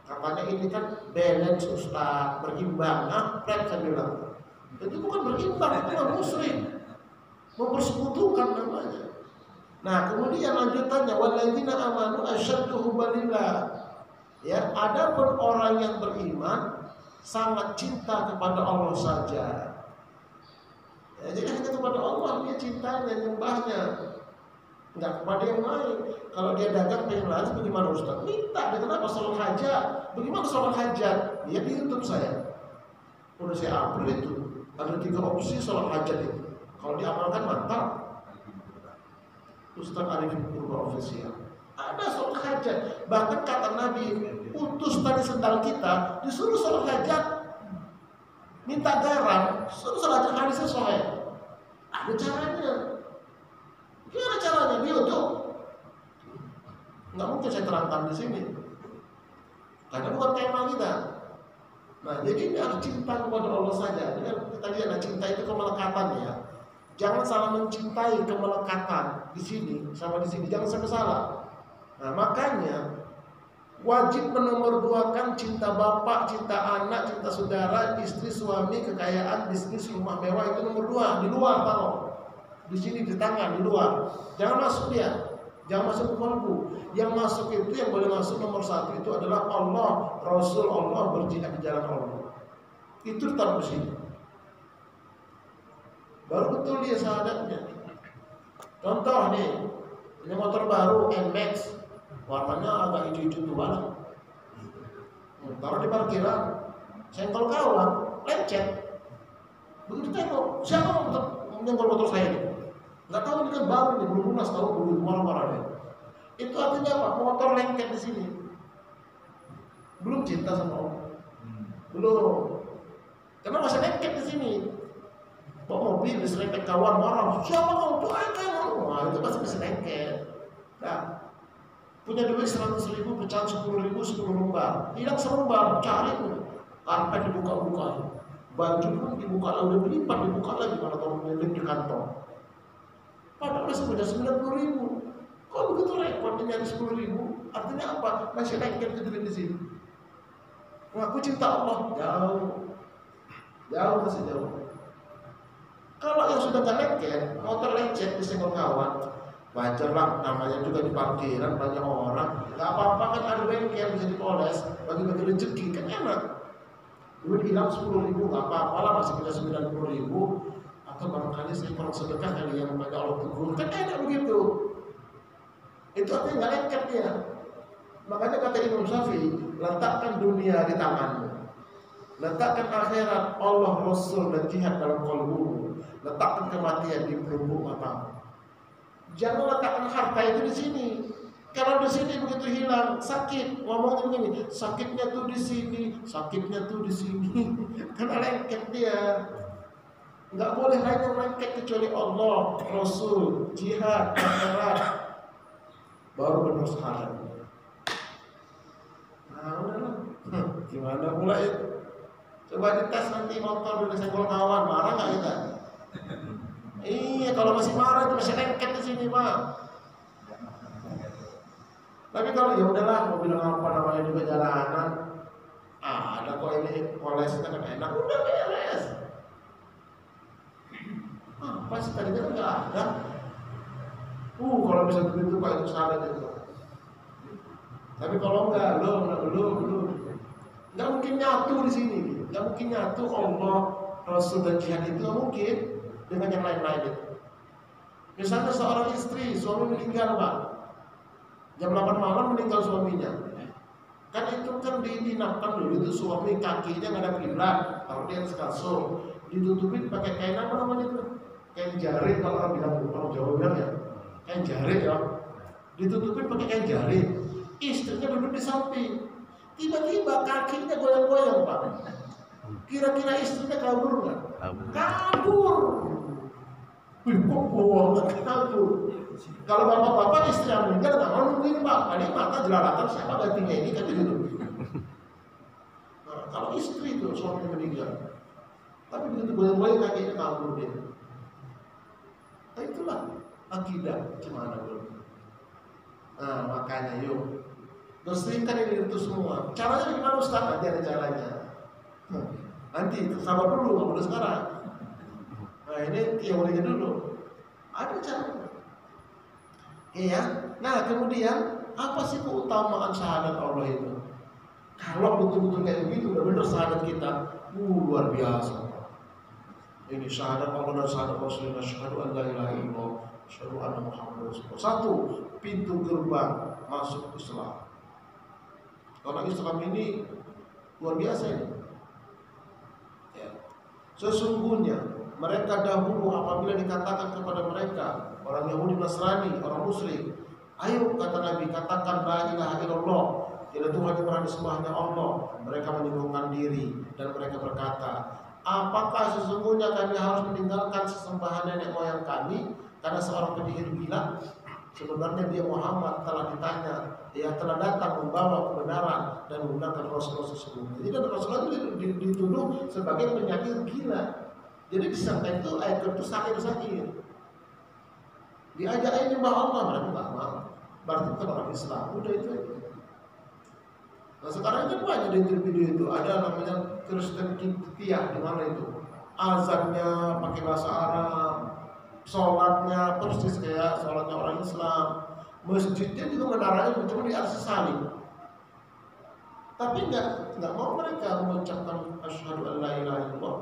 Katanya ini kan balance Ustaz, berimbang. Nah, saya bilang, itu bukan berimbang, itu kan musyrik. mempersekutukan namanya. Nah, kemudian lanjutannya walladzina amanu asyaddu hubbalillah. Ya, adapun orang yang beriman sangat cinta kepada Allah saja. Ya, jadi hanya kepada Allah dia cintanya, nyembahnya, nggak kepada yang lain. Kalau dia dagang pengen laris, bagaimana Ustaz? Minta, dia kenapa sholat hajat? Bagaimana sholat hajat? Dia di YouTube saya. Udah saya upload itu. Ada 3 opsi sholat hajat itu. Kalau diamalkan mantap. Ustaz Arifin Purba Official. Ada sholat hajat. Bahkan kata Nabi, utus tadi sendal kita disuruh sholat hajat. Minta garam, suruh sholat hajat, hadisnya sahih. Ada caranya. Gimana caranya? Di YouTube. Nggak mungkin saya terangkan di sini. Karena bukan tema kita. Nah, jadi ini harus cinta kepada Allah saja. Kita lihat, cinta itu kemelekatan ya. Jangan salah mencintai kemelekatan di sini sama di sini. Jangan sampai salah. Nah, makanya wajib menomorduakan cinta bapak, cinta anak, cinta saudara, istri, suami, kekayaan, bisnis, rumah mewah itu nomor 2. Di luar taruh. Di sini di tangan, di luar. Jangan masuk dia. Jangan masuk ke kolbu. Yang masuk itu, yang boleh masuk nomor 1 itu adalah Allah, Rasul Allah, berjihad di jalan Allah. Itu ditaruh di sini. Baru betul dia syahadatnya. Contoh nih, ini motor baru NMAX, warnanya agak hijau-hijau tua. Taruh di parkiran, senggol kawan, lecet. Begitu tengok, siapa mau menyenggol motor saya ini? Nggak tahu, ini kan baru nih, belum lunas, tahu belum marah-marah deh. Itu artinya apa? Motor lengket di sini. Belum cinta sama Allah. Belum. Karena masih lengket di sini. Bawa mobil diserempet kawan marah, siapa kamu? Doakan. Wah, itu pasti masih lengket. Nah, punya duit 100.000, pecahan 10.000, 10 lembar. Hilang selembar, cari pun. Karpet dibuka-buka, baju pun dibuka, udah berlipat dibuka lagi kalau kamu milik di kantong. Padahal sudah 90.000. Kok begitu repot nyari 10.000? Artinya apa? Masih lengket itu duit di sini. Mengaku cinta Allah jauh masih jauh. Kalau yang sudah gak lengket, motor lecet disenggol kawan, wajarlah, namanya juga di parkiran banyak orang. Gak apa-apa kan, ada bengkel bisa dipoles, bagi-bagi rezeki kan enak. Duit hilang 10.000 gak apa-apa lah, masih punya 90.000. Atau barangkali saya kurang sedekah kali yang banyak Allah tegur, kan enak begitu. Itu artinya gak lengket dia. Makanya kata Imam Syafi'i, letakkan dunia di tanganmu, letakkan akhirat, Allah, Rasul dan jihad dalam qalbumu. Letakkan kematian di pelupuk matamu. Jangan letakkan harta itu di sini. Kalau di sini begitu hilang, sakit. Ngomongnya begini, sakitnya tuh di sini, sakitnya tuh di sini. Karena lengket dia. Nggak boleh lain yang lengket kecuali Allah, Rasul, jihad, akhirat. Baru benar sekarang. Nah, udahlah. Gimana pula itu? Coba dites nanti motor udah senggol kawan, marah nggak kita? Iya, kalau masih marah itu masih lengket di sini, Pak. Tapi kalau ya udahlah, mau bilang apa namanya juga jalanan, ada kok ini polesnya kan enak, udah beres. Apa sih tadinya kan nggak ada. Kalau bisa begitu Pak, itu salah itu. Tapi kalau enggak, belum. Nggak mungkin nyatu di sini, nggak mungkin nyatu Allah, Rasul dan jihad itu nggak mungkin dengan yang lain-lain itu. Misalnya seorang istri, suami meninggal Pak, jam 8 malam meninggal suaminya, kan itu kan dinapkan dulu itu suami kakinya nggak ada kiblat, taruh di atas kasur, ditutupin pakai kain apa namanya itu, kain jarit kalau orang bilang, orang Jawa bilang ya, kain jarit ya, ditutupin pakai kain jarit, istrinya duduk di samping. Tiba-tiba kakinya goyang-goyang Pak. Kira-kira istrinya kabur nggak? Kabur. Wih, kok bohong kabur. Kalau bapak-bapak istri yang meninggal nggak mau nungguin Pak. Ini mata jelalatan siapa gantinya ini kan gitu. Nah, kalau istri itu suami meninggal, tapi begitu goyang-goyang kakinya kabur dia. Nah, itulah akidah gimana bro. Nah, makanya yuk. Dosenkan ini itu semua. Caranya gimana Ustaz? Nanti ada caranya. Nanti sabar dulu, nggak boleh sekarang. Nah ini teorinya dulu. Ada caranya. Iya. Nah kemudian apa sih keutamaan syahadat Allah itu? Kalau betul-betul kayak begitu, benar-benar syahadat kita luar biasa. Ini syahadat Allah dan syahadat Rasulullah, syahadu an la ilaha illallah, syahadu anna Muhammadar Rasulullah. Satu, pintu gerbang masuk Islam. Karena Islam ini luar biasa ini. Ya. Sesungguhnya mereka dahulu apabila dikatakan kepada mereka orang Yahudi, Nasrani, orang Muslim, ayo kata Nabi katakan la ilaha illallah, tidak Tuhan yang berhak disembahnya Allah. Mereka menyibukkan diri dan mereka berkata, apakah sesungguhnya kami harus meninggalkan sesembahan nenek moyang kami karena seorang penyihir bilang sebenarnya dia Muhammad telah ditanya, dia telah datang membawa kebenaran dan menggunakan Rasulullah sesungguhnya. Jadi kan Rasulullah itu dituduh sebagai penyakit gila. Jadi disangka itu ayat itu sakit. Diajak ini nyembah Allah, mereka nggak mau. Berarti bukan orang Islam. Udah itu aja. Nah sekarang kan banyak di video itu ada namanya Kristen Kiptiah, di mana itu azannya pakai bahasa Arab, sholatnya persis kayak sholatnya orang Islam, masjidnya juga menaranya cuma di atas salib. Tapi nggak mau mereka mengucapkan asyhadu an la ilaha illallah,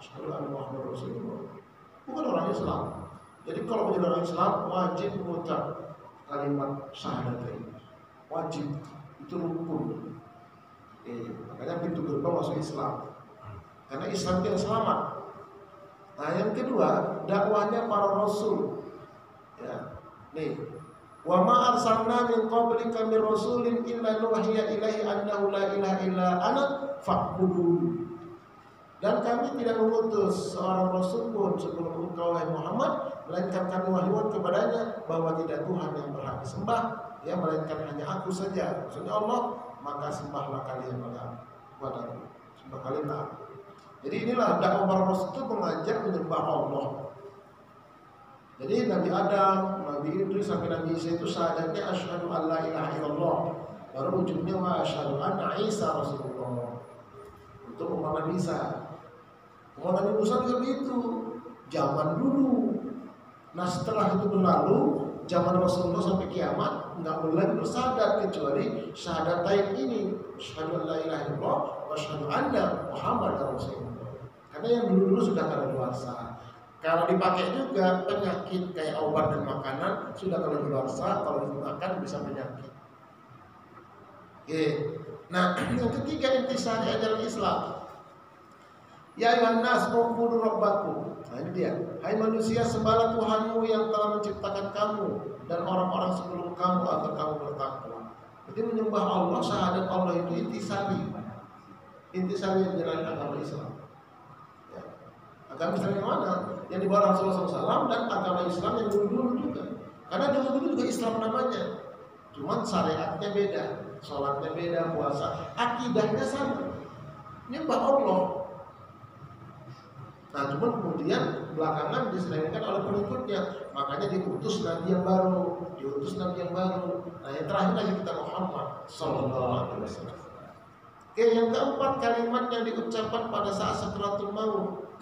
asyhadu anna Muhammadar Rasulullah. Bukan orang Islam. Jadi kalau menjadi orang Islam wajib mengucap kalimat syahadat ini. Wajib, itu rukun. Makanya pintu gerbang masuk Islam. Karena Islam itu yang selamat. Nah yang kedua, dakwahnya para rasul. Ya. Nih, wa ma arsalna min qablika min rasulin illa nuhiya ilaihi annahu la ilaha illa ana fa'budun. Dan kami tidak mengutus seorang rasul pun sebelum engkau wahai Muhammad, melainkan kami wahyuan kepadanya bahwa tidak Tuhan yang berhak disembah, ya melainkan hanya aku saja. Maksudnya Allah, maka sembahlah kalian padaku. Sembah kalian aku. Jadi inilah dakwah para rasul itu mengajak menyembah Allah. Jadi Nabi Adam, Nabi Idris sampai Nabi Isa itu syahadatnya asyhadu an la ilaha illallah. Baru ujungnya wa asyhadu anna Isa Rasulullah. Untuk umat Nabi Isa. Umat Nabi Musa juga begitu. Zaman dulu. Nah setelah itu berlalu, zaman Rasulullah sampai kiamat nggak boleh lagi bersyahadat kecuali syahadatain ini, asyhadu an la ilaha illallah wa asyhadu anna Muhammadar Rasulullah. Karena yang dulu sudah kadaluarsa. Kalau dipakai juga penyakit kayak obat dan makanan sudah kadaluarsa, kalau dimakan bisa penyakit. Oke. Nah yang ketiga intisari ajaran Islam. Ya ayuhan nas ubudu rabbakum. Nah ini dia. Hai manusia, sembahlah Tuhanmu yang telah menciptakan kamu dan orang-orang sebelum kamu agar kamu bertakwa. Jadi menyembah Allah, syahadat Allah itu intisari. Intisari ajaran agama Islam. Ya. Agama Islam yang mana? Yang dibawa Rasulullah SAW dan agama Islam yang dulu-dulu juga. Karena dulu-dulu juga Islam namanya. Cuman syariatnya beda, sholatnya beda, puasa, akidahnya sama. Menyembah Allah. Nah, cuma kemudian belakangan diselainkan oleh pengikutnya, makanya diutus Nabi yang baru, Nah, yang terakhir lagi kita Muhammad Sallallahu Alaihi Wasallam. Oke, yang keempat kalimat yang diucapkan pada saat Sakratul Maut.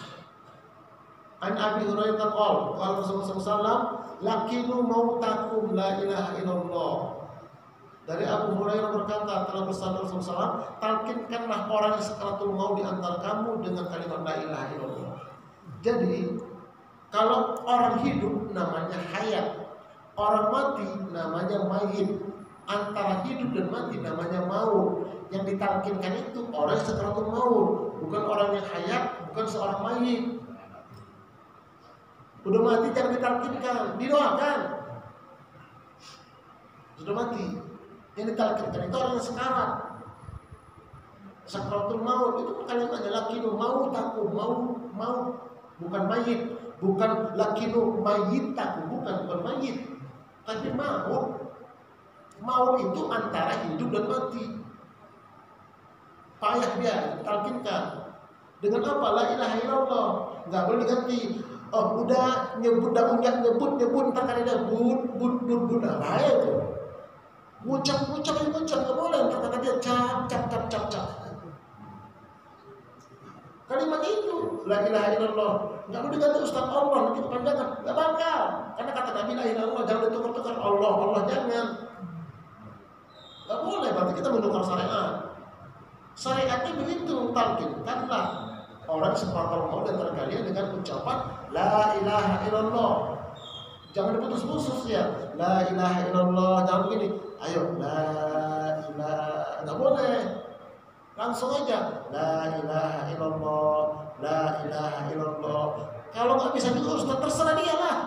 An Abi Hurairah qala Rasulullah SAW, "Lakinu mautakum la ilaha illallah." Dari Abu Hurairah berkata, telah bersabda Rasulullah SAW, talkinkanlah orang yang sakratul maut di antara kamu dengan kalimat la ilaha illallah. Jadi, kalau orang hidup namanya hayat, orang mati namanya mayit. Antara hidup dan mati namanya maut. Yang ditalkinkan itu orang yang sakratul maut, bukan orang yang hayat, bukan seorang mayit. Udah mati jangan ditalkinkan, didoakan. Sudah mati. Yang ditalkinkan itu orang yang sekarat. Sakratul maut itu kalimatnya lakinu mautaku, maut bukan mayit, bukan lakinu mayitaku, bukan mayit, tapi maut. Maut itu antara hidup dan mati. Payah dia ditalkinkan. Dengan apa? La ilaha illallah. Enggak boleh diganti. Oh, udah nyebut ntar kan ada but. Nah, bahaya tuh. Ngucap nggak boleh, kata dia cap. Kalimat itu la ilaha illallah nggak boleh diganti Ustaz Allah nanti kepanjangan, nggak bakal. Syariatnya begitu, talkinkanlah orang sepakat mau dan kalian dengan ucapan la ilaha illallah. Jangan diputus-putus ya. La ilaha illallah, jangan begini. Ayo la ilaha, enggak boleh. Langsung aja la ilaha illallah, la ilaha illallah. Kalau nggak bisa juga Ustaz, terserah dia lah.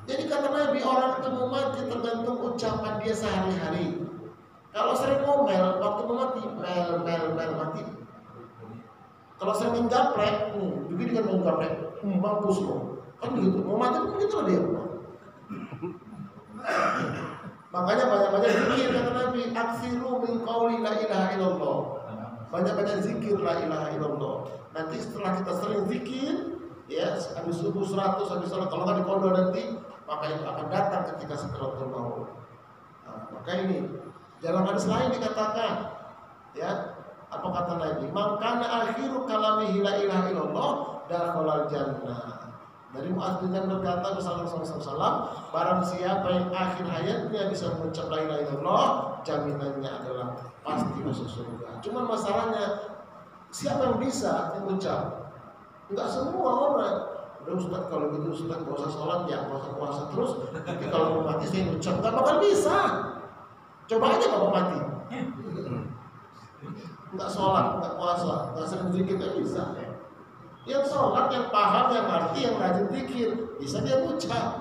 Jadi kata Nabi, orang itu mau mati tergantung ucapan dia sehari-hari. Kalau sering ngomel, waktu mau mati, mel mati. Kalau sering menggaplek, begini kan menggaplek, mampus lo. Kan begitu, mau mati pun begitu lah dia. Makanya banyak-banyak zikir kata Nabi, aksiru min qauli la ilaha illallah. Banyak-banyak zikir la ilaha illallah. Nanti setelah kita sering zikir, ya, habis subuh 100, habis salat, kalau nggak dikodo nanti, maka itu akan datang ketika sakaratul maut. Maka ini dalam hadis lain dikatakan, ya, apa kata Nabi? Makana akhiru kalamihi la ilaha illallah dakhalal jannah. Dari Mu'adz bin Jabal berkata bersama Rasulullah, barang siapa yang akhir hayatnya bisa mengucap la ilaha illallah, jaminannya adalah pasti masuk surga. Cuma masalahnya siapa yang bisa mengucap? Enggak semua orang. Udah Ustaz, kalau gitu Ustaz gak usah sholat ya, gak usah puasa terus. Tapi kalau mau mati saya ucap, gak bakal bisa. Coba aja kalau mati. Enggak sholat, enggak puasa, enggak sering zikir, gak bisa. Yang sholat, yang paham, yang ngerti, yang rajin zikir, bisa dia ucap.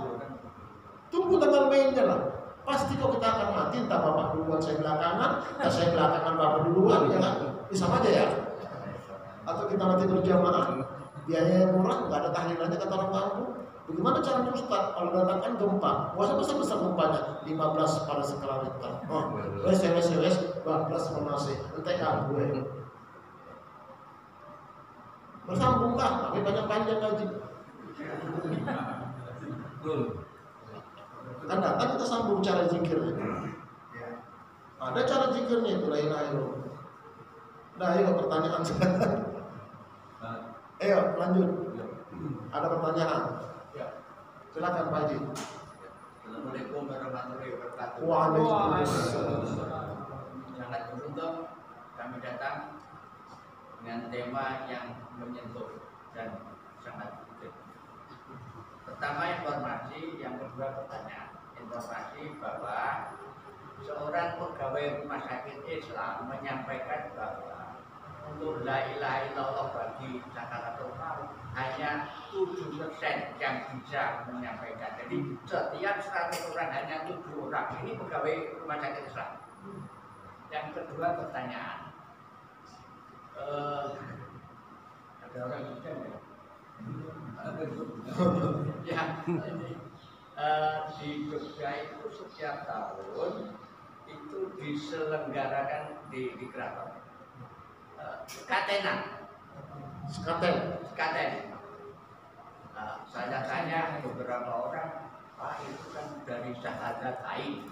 Tunggu tanggal mainnya lah. Pasti kok kita akan mati, entah bapak duluan saya belakangan, entah saya belakangan bapak duluan, ya kan? Bisa aja ya. Atau kita mati berjamaah, biaya yang murah, nggak ada tahlilannya kata orang kampung. Bagaimana caranya Ustaz? Kalau datangkan gempa, puasa besar gempanya 15 pada skala Richter. Oh, wes 12 menase, entek gue. Bersambung lah, tapi banyak panjang ngaji. Kan datang kita sambung cara zikirnya. Ada cara zikirnya itu la ilaha illallah. Nah, ayo pertanyaan sekarang. Ayo lanjut. Ada pertanyaan? Silakan Pak Haji. Assalamualaikum warahmatullahi wabarakatuh. Waalaikumsalam. Sangat beruntung kami datang dengan tema yang menyentuh dan sangat penting. Pertama informasi, yang kedua pertanyaan. Informasi bahwa seorang pegawai rumah sakit Islam menyampaikan bahwa untuk la ilaha illallah bagi sakaratul maut hanya 7% yang bisa menyampaikan. Jadi setiap 100 orang hanya 7 orang. Ini pegawai rumah sakit Islam. Yang kedua pertanyaan, ada orang Kristen ya? Ya, di Jogja itu setiap tahun itu diselenggarakan di keraton. Katenan. Saya tanya beberapa orang, Pak itu kan dari Syahadatain.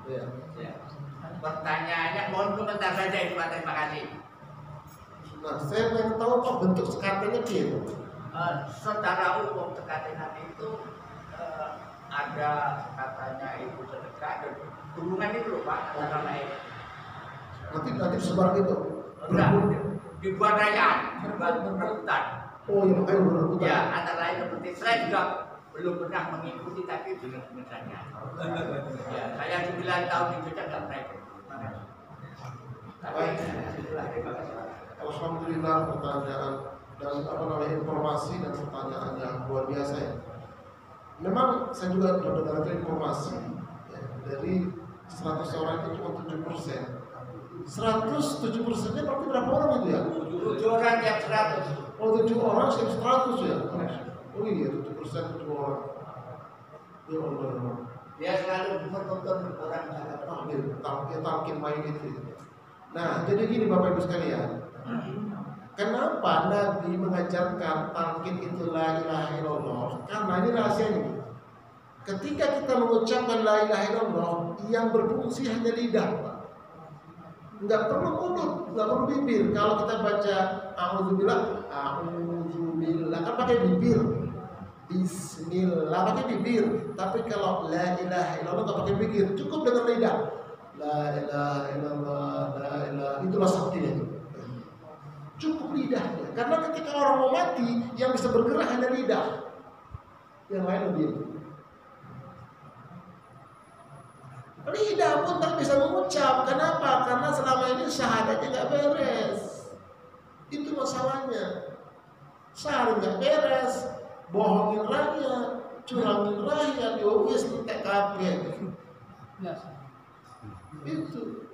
Ya. Pertanyaannya, mohon komentar saja Ibu, terima kasih. Nah, saya pengen tahu kok bentuk sekatennya gitu. Secara umum sekatenan itu ada katanya ibu sedekah, ada hubungan itu loh Pak, antara lain. Nanti sebar gitu. Enggak, dibuat rayaan, dibuat perebutan. Oh iya, makanya berebutan. Ya, antara lain seperti saya juga belum pernah mengikuti, tapi dengar misalnya. Ya, saya 9 tahun di Jogja nggak pernah ikut. Tapi itulah, terima kasih. Alhamdulillah pertanyaan dan informasi dan pertanyaan yang luar biasa ya. Memang saya juga mendengar informasi ya, dari 100 orang itu cuma 7%. 107%-nya berarti berapa orang itu ya? 7 orang yang 100. Oh 7 orang sih 100 ya? Oh iya 7% 7 orang. Ya Allah. Dia selalu menuntun orang talqin main itu. Nah jadi gini Bapak Ibu sekalian. Kenapa Nabi mengajarkan talqin itu la ilaha illallah? Karena ini rahasianya. Ketika kita mengucapkan la ilaha illallah, yang berfungsi hanya lidah, Pak. Enggak perlu mulut, enggak perlu bibir. Kalau kita baca a'udzubillah kan pakai bibir. Bismillah pakai bibir. Tapi kalau la ilaha illallah enggak pakai bibir, cukup dengan lidah. La ilaha illallah, la ilaha, itulah saktinya itu. Cukup lidahnya, karena ketika orang mau mati yang bisa bergerak hanya lidah, yang lain lebih. Lidah pun tak bisa mengucap. Kenapa? Karena selama ini syahadatnya nggak beres. Itu masalahnya. Syahadat nggak beres, bohongin rakyat, curangin rakyat, yowis TKP. Itu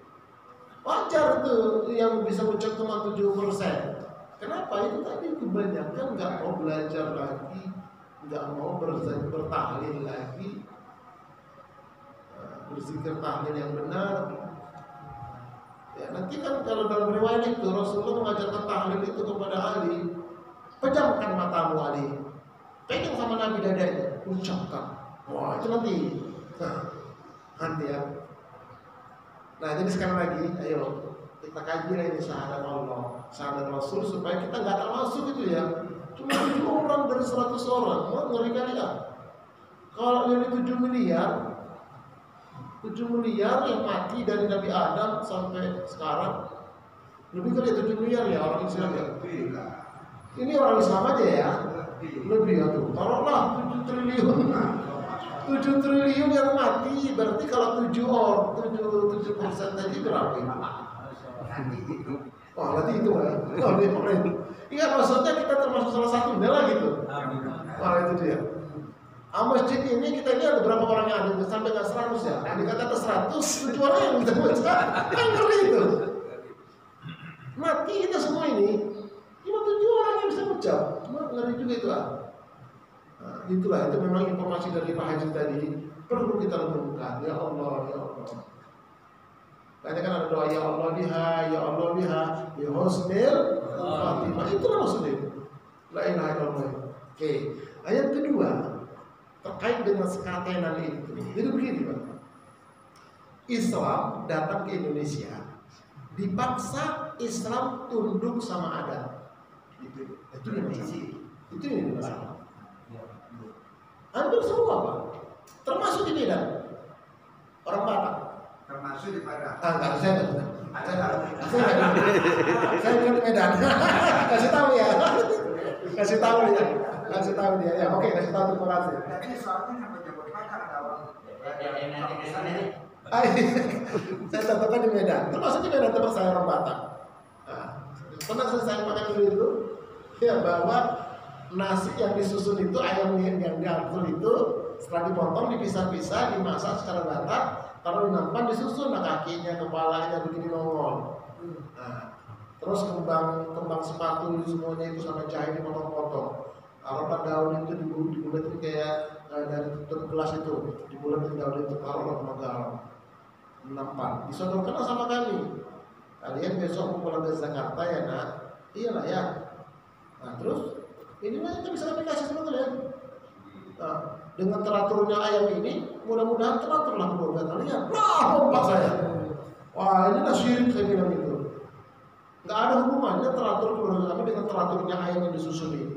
wajar tuh yang bisa ucap cuma 7%. Kenapa? Itu tadi kebanyakan nggak mau belajar lagi, nggak mau bertahlil lagi, berzikir tahlil yang benar. Ya, nanti kan kalau dalam riwayat itu Rasulullah mengajarkan tahlil itu kepada Ali. Pejamkan matamu Ali, pegang sama Nabi dadanya, ucapkan. Wah itu nanti, nanti ya. Nah jadi sekali lagi, ayo kita kaji ini syahadat Allah, syahadat Rasul supaya kita nggak termasuk itu ya. Cuma 7 orang dari 100 orang, wah ngeri kali ya. Kalau dari 7 miliar yang mati dari Nabi Adam sampai sekarang, lebih kali 7 miliar ya orang Islam ya. Ini orang Islam aja ya, lebih ya tuh. Taruhlah 7 triliun. 7 triliun yang mati, berarti kalau 7% tadi berapa? Wah, nanti itu ya. Iya, maksudnya kita termasuk salah satunya lah gitu. Wah, itu dia. Masjid ini kita ini ada berapa orang yang ada sampai nggak 100 ya? Nah, dikata 100, 7 orang yang bisa baca. Kan ngeri itu. Mati kita semua ini, cuma 7 orang yang bisa ucap. Cuma ngeri juga itu ah. Nah, itulah itu memang informasi dari Pak Haji tadi perlu kita renungkan. Ya Allah, ya Allah. Tadi kan ada doa ya Allah biha, ya Allah biha, ya husnil khatimah. Itulah maksudnya. La ilaha illallah. Oke. Ayat kedua terkait dengan sekatenan itu. Jadi begini Pak. Islam datang ke Indonesia, dipaksa Islam tunduk sama adat. Itu yang masalah. Itu yang masalah. Hampir semua Pak, termasuk di Medan, orang Batak. Termasuk di Padang. Enggak, saya di Medan. Kasih tahu ya. Kasih tahu dia. Ya, oke, kasih tahu terima kasih. Jadi soalnya yang menyebut Padang ada orang. Saya tetapkan di Medan. Termasuk di Medan tempat saya orang Batak. Nah, pernah saya makan dulu itu, ya bahwa nasi yang disusun itu, ayam yang diatur itu, setelah dipotong, dipisah-pisah, dimasak secara Batak, taruh di nampan, disusun, nah kakinya, kepalanya begini nongol. Nah, terus kembang sepatu semuanya itu sama jahe dipotong-potong. Taruhlah daun itu dibulatin kayak dari tutup gelas itu, dibulatin daun itu, taruhlah sama garam, nampan. Disodorkan sama kami. Kalian besok mau pulang ke Jakarta ya nak? Iyalah ya. Nah terus ini kita bisa aplikasi sama kalian. Nah, dengan teraturnya ayam ini, mudah-mudahan teraturlah keluarga kalian. Wah, pompa saya. Wah, ini lah syirik saya bilang itu. Nggak ada hubungannya teratur keluarga kami dengan teraturnya ayam yang disusun ini.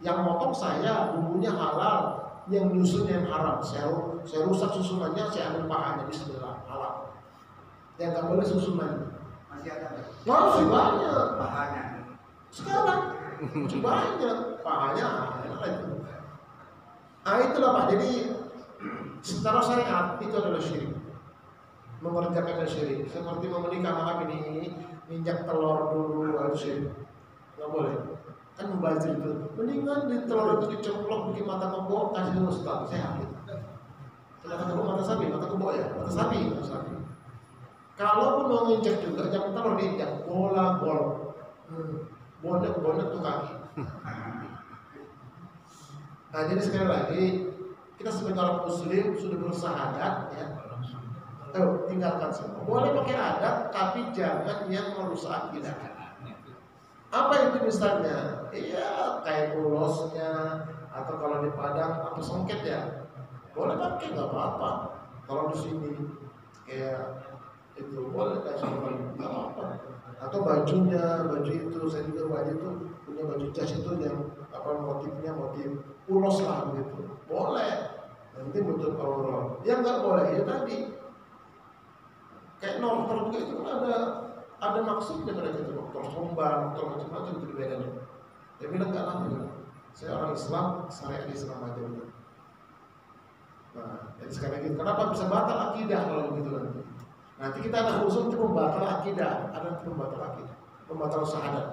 Yang motong saya, bumbunya halal, yang nyusunnya yang haram. Saya rusak susunannya, saya ambil pahanya, bismillah, halal. Yang nggak boleh susunannya. Masih ada nggak? Masih banyak. Bahannya. Sekarang masih banyak pahanya. Nah itulah Pak. Jadi secara syariat itu adalah syirik. Mengerjakan syirik. Seperti memenikah anak ini, minjak telur dulu itu syirik. Nggak boleh. Kan membazir itu. Mendingan di telur itu dicemplok bikin mata kebo, kasih ustaz sehat. Mata kebo, mata sapi, mata kebo ya, mata sapi. Kalaupun mau nginjak juga, jangan telur diinjak, bola. Bonek tuh kaki. Nah jadi sekali lagi kita sebagai orang muslim sudah bersahadat ya. Tinggalkan semua. Boleh pakai adat tapi jangan yang merusak akidah. Apa itu misalnya? Iya kayak ulosnya atau kalau di Padang apa songket ya. Boleh pakai nggak apa-apa. Kalau di sini kayak itu boleh kayak nggak apa-apa. Atau baju itu saya juga baju itu punya baju jas itu yang apa motifnya motif ulos lah begitu boleh nanti bentuk aurat yang nggak boleh ya tadi Kayak dokter juga itu kan ada maksudnya mereka itu, dokter sombong, dokter macam-macam itu bedanya. Dia bilang enggak lah, saya orang Islam, syariat Islam aja udah. Nah, jadi sekali lagi, kenapa bisa batal akidah kalau begitu nanti? Nanti kita ada usul itu membatal akidah, ada pembatal akidah, pembatal syahadat.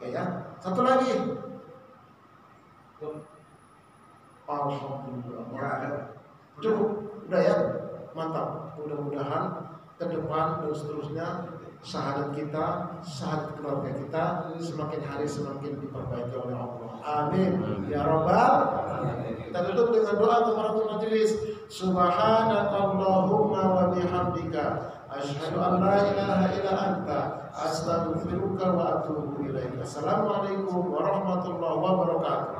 Ya, satu lagi. Alhamdulillah. Ya, ada. Cukup, udah ya, mantap. Mudah-mudahan ke depan dan seterusnya syahadat kita, syahadat keluarga kita semakin hari semakin diperbaiki oleh Allah. Amin. Ya Rabbal. Kita tutup dengan doa kafaratul majelis. Subhanakallahumma wa bihamdika asyhadu an la ilaha illa anta astaghfiruka wa atubu ilaik. Assalamualaikum warahmatullahi wabarakatuh.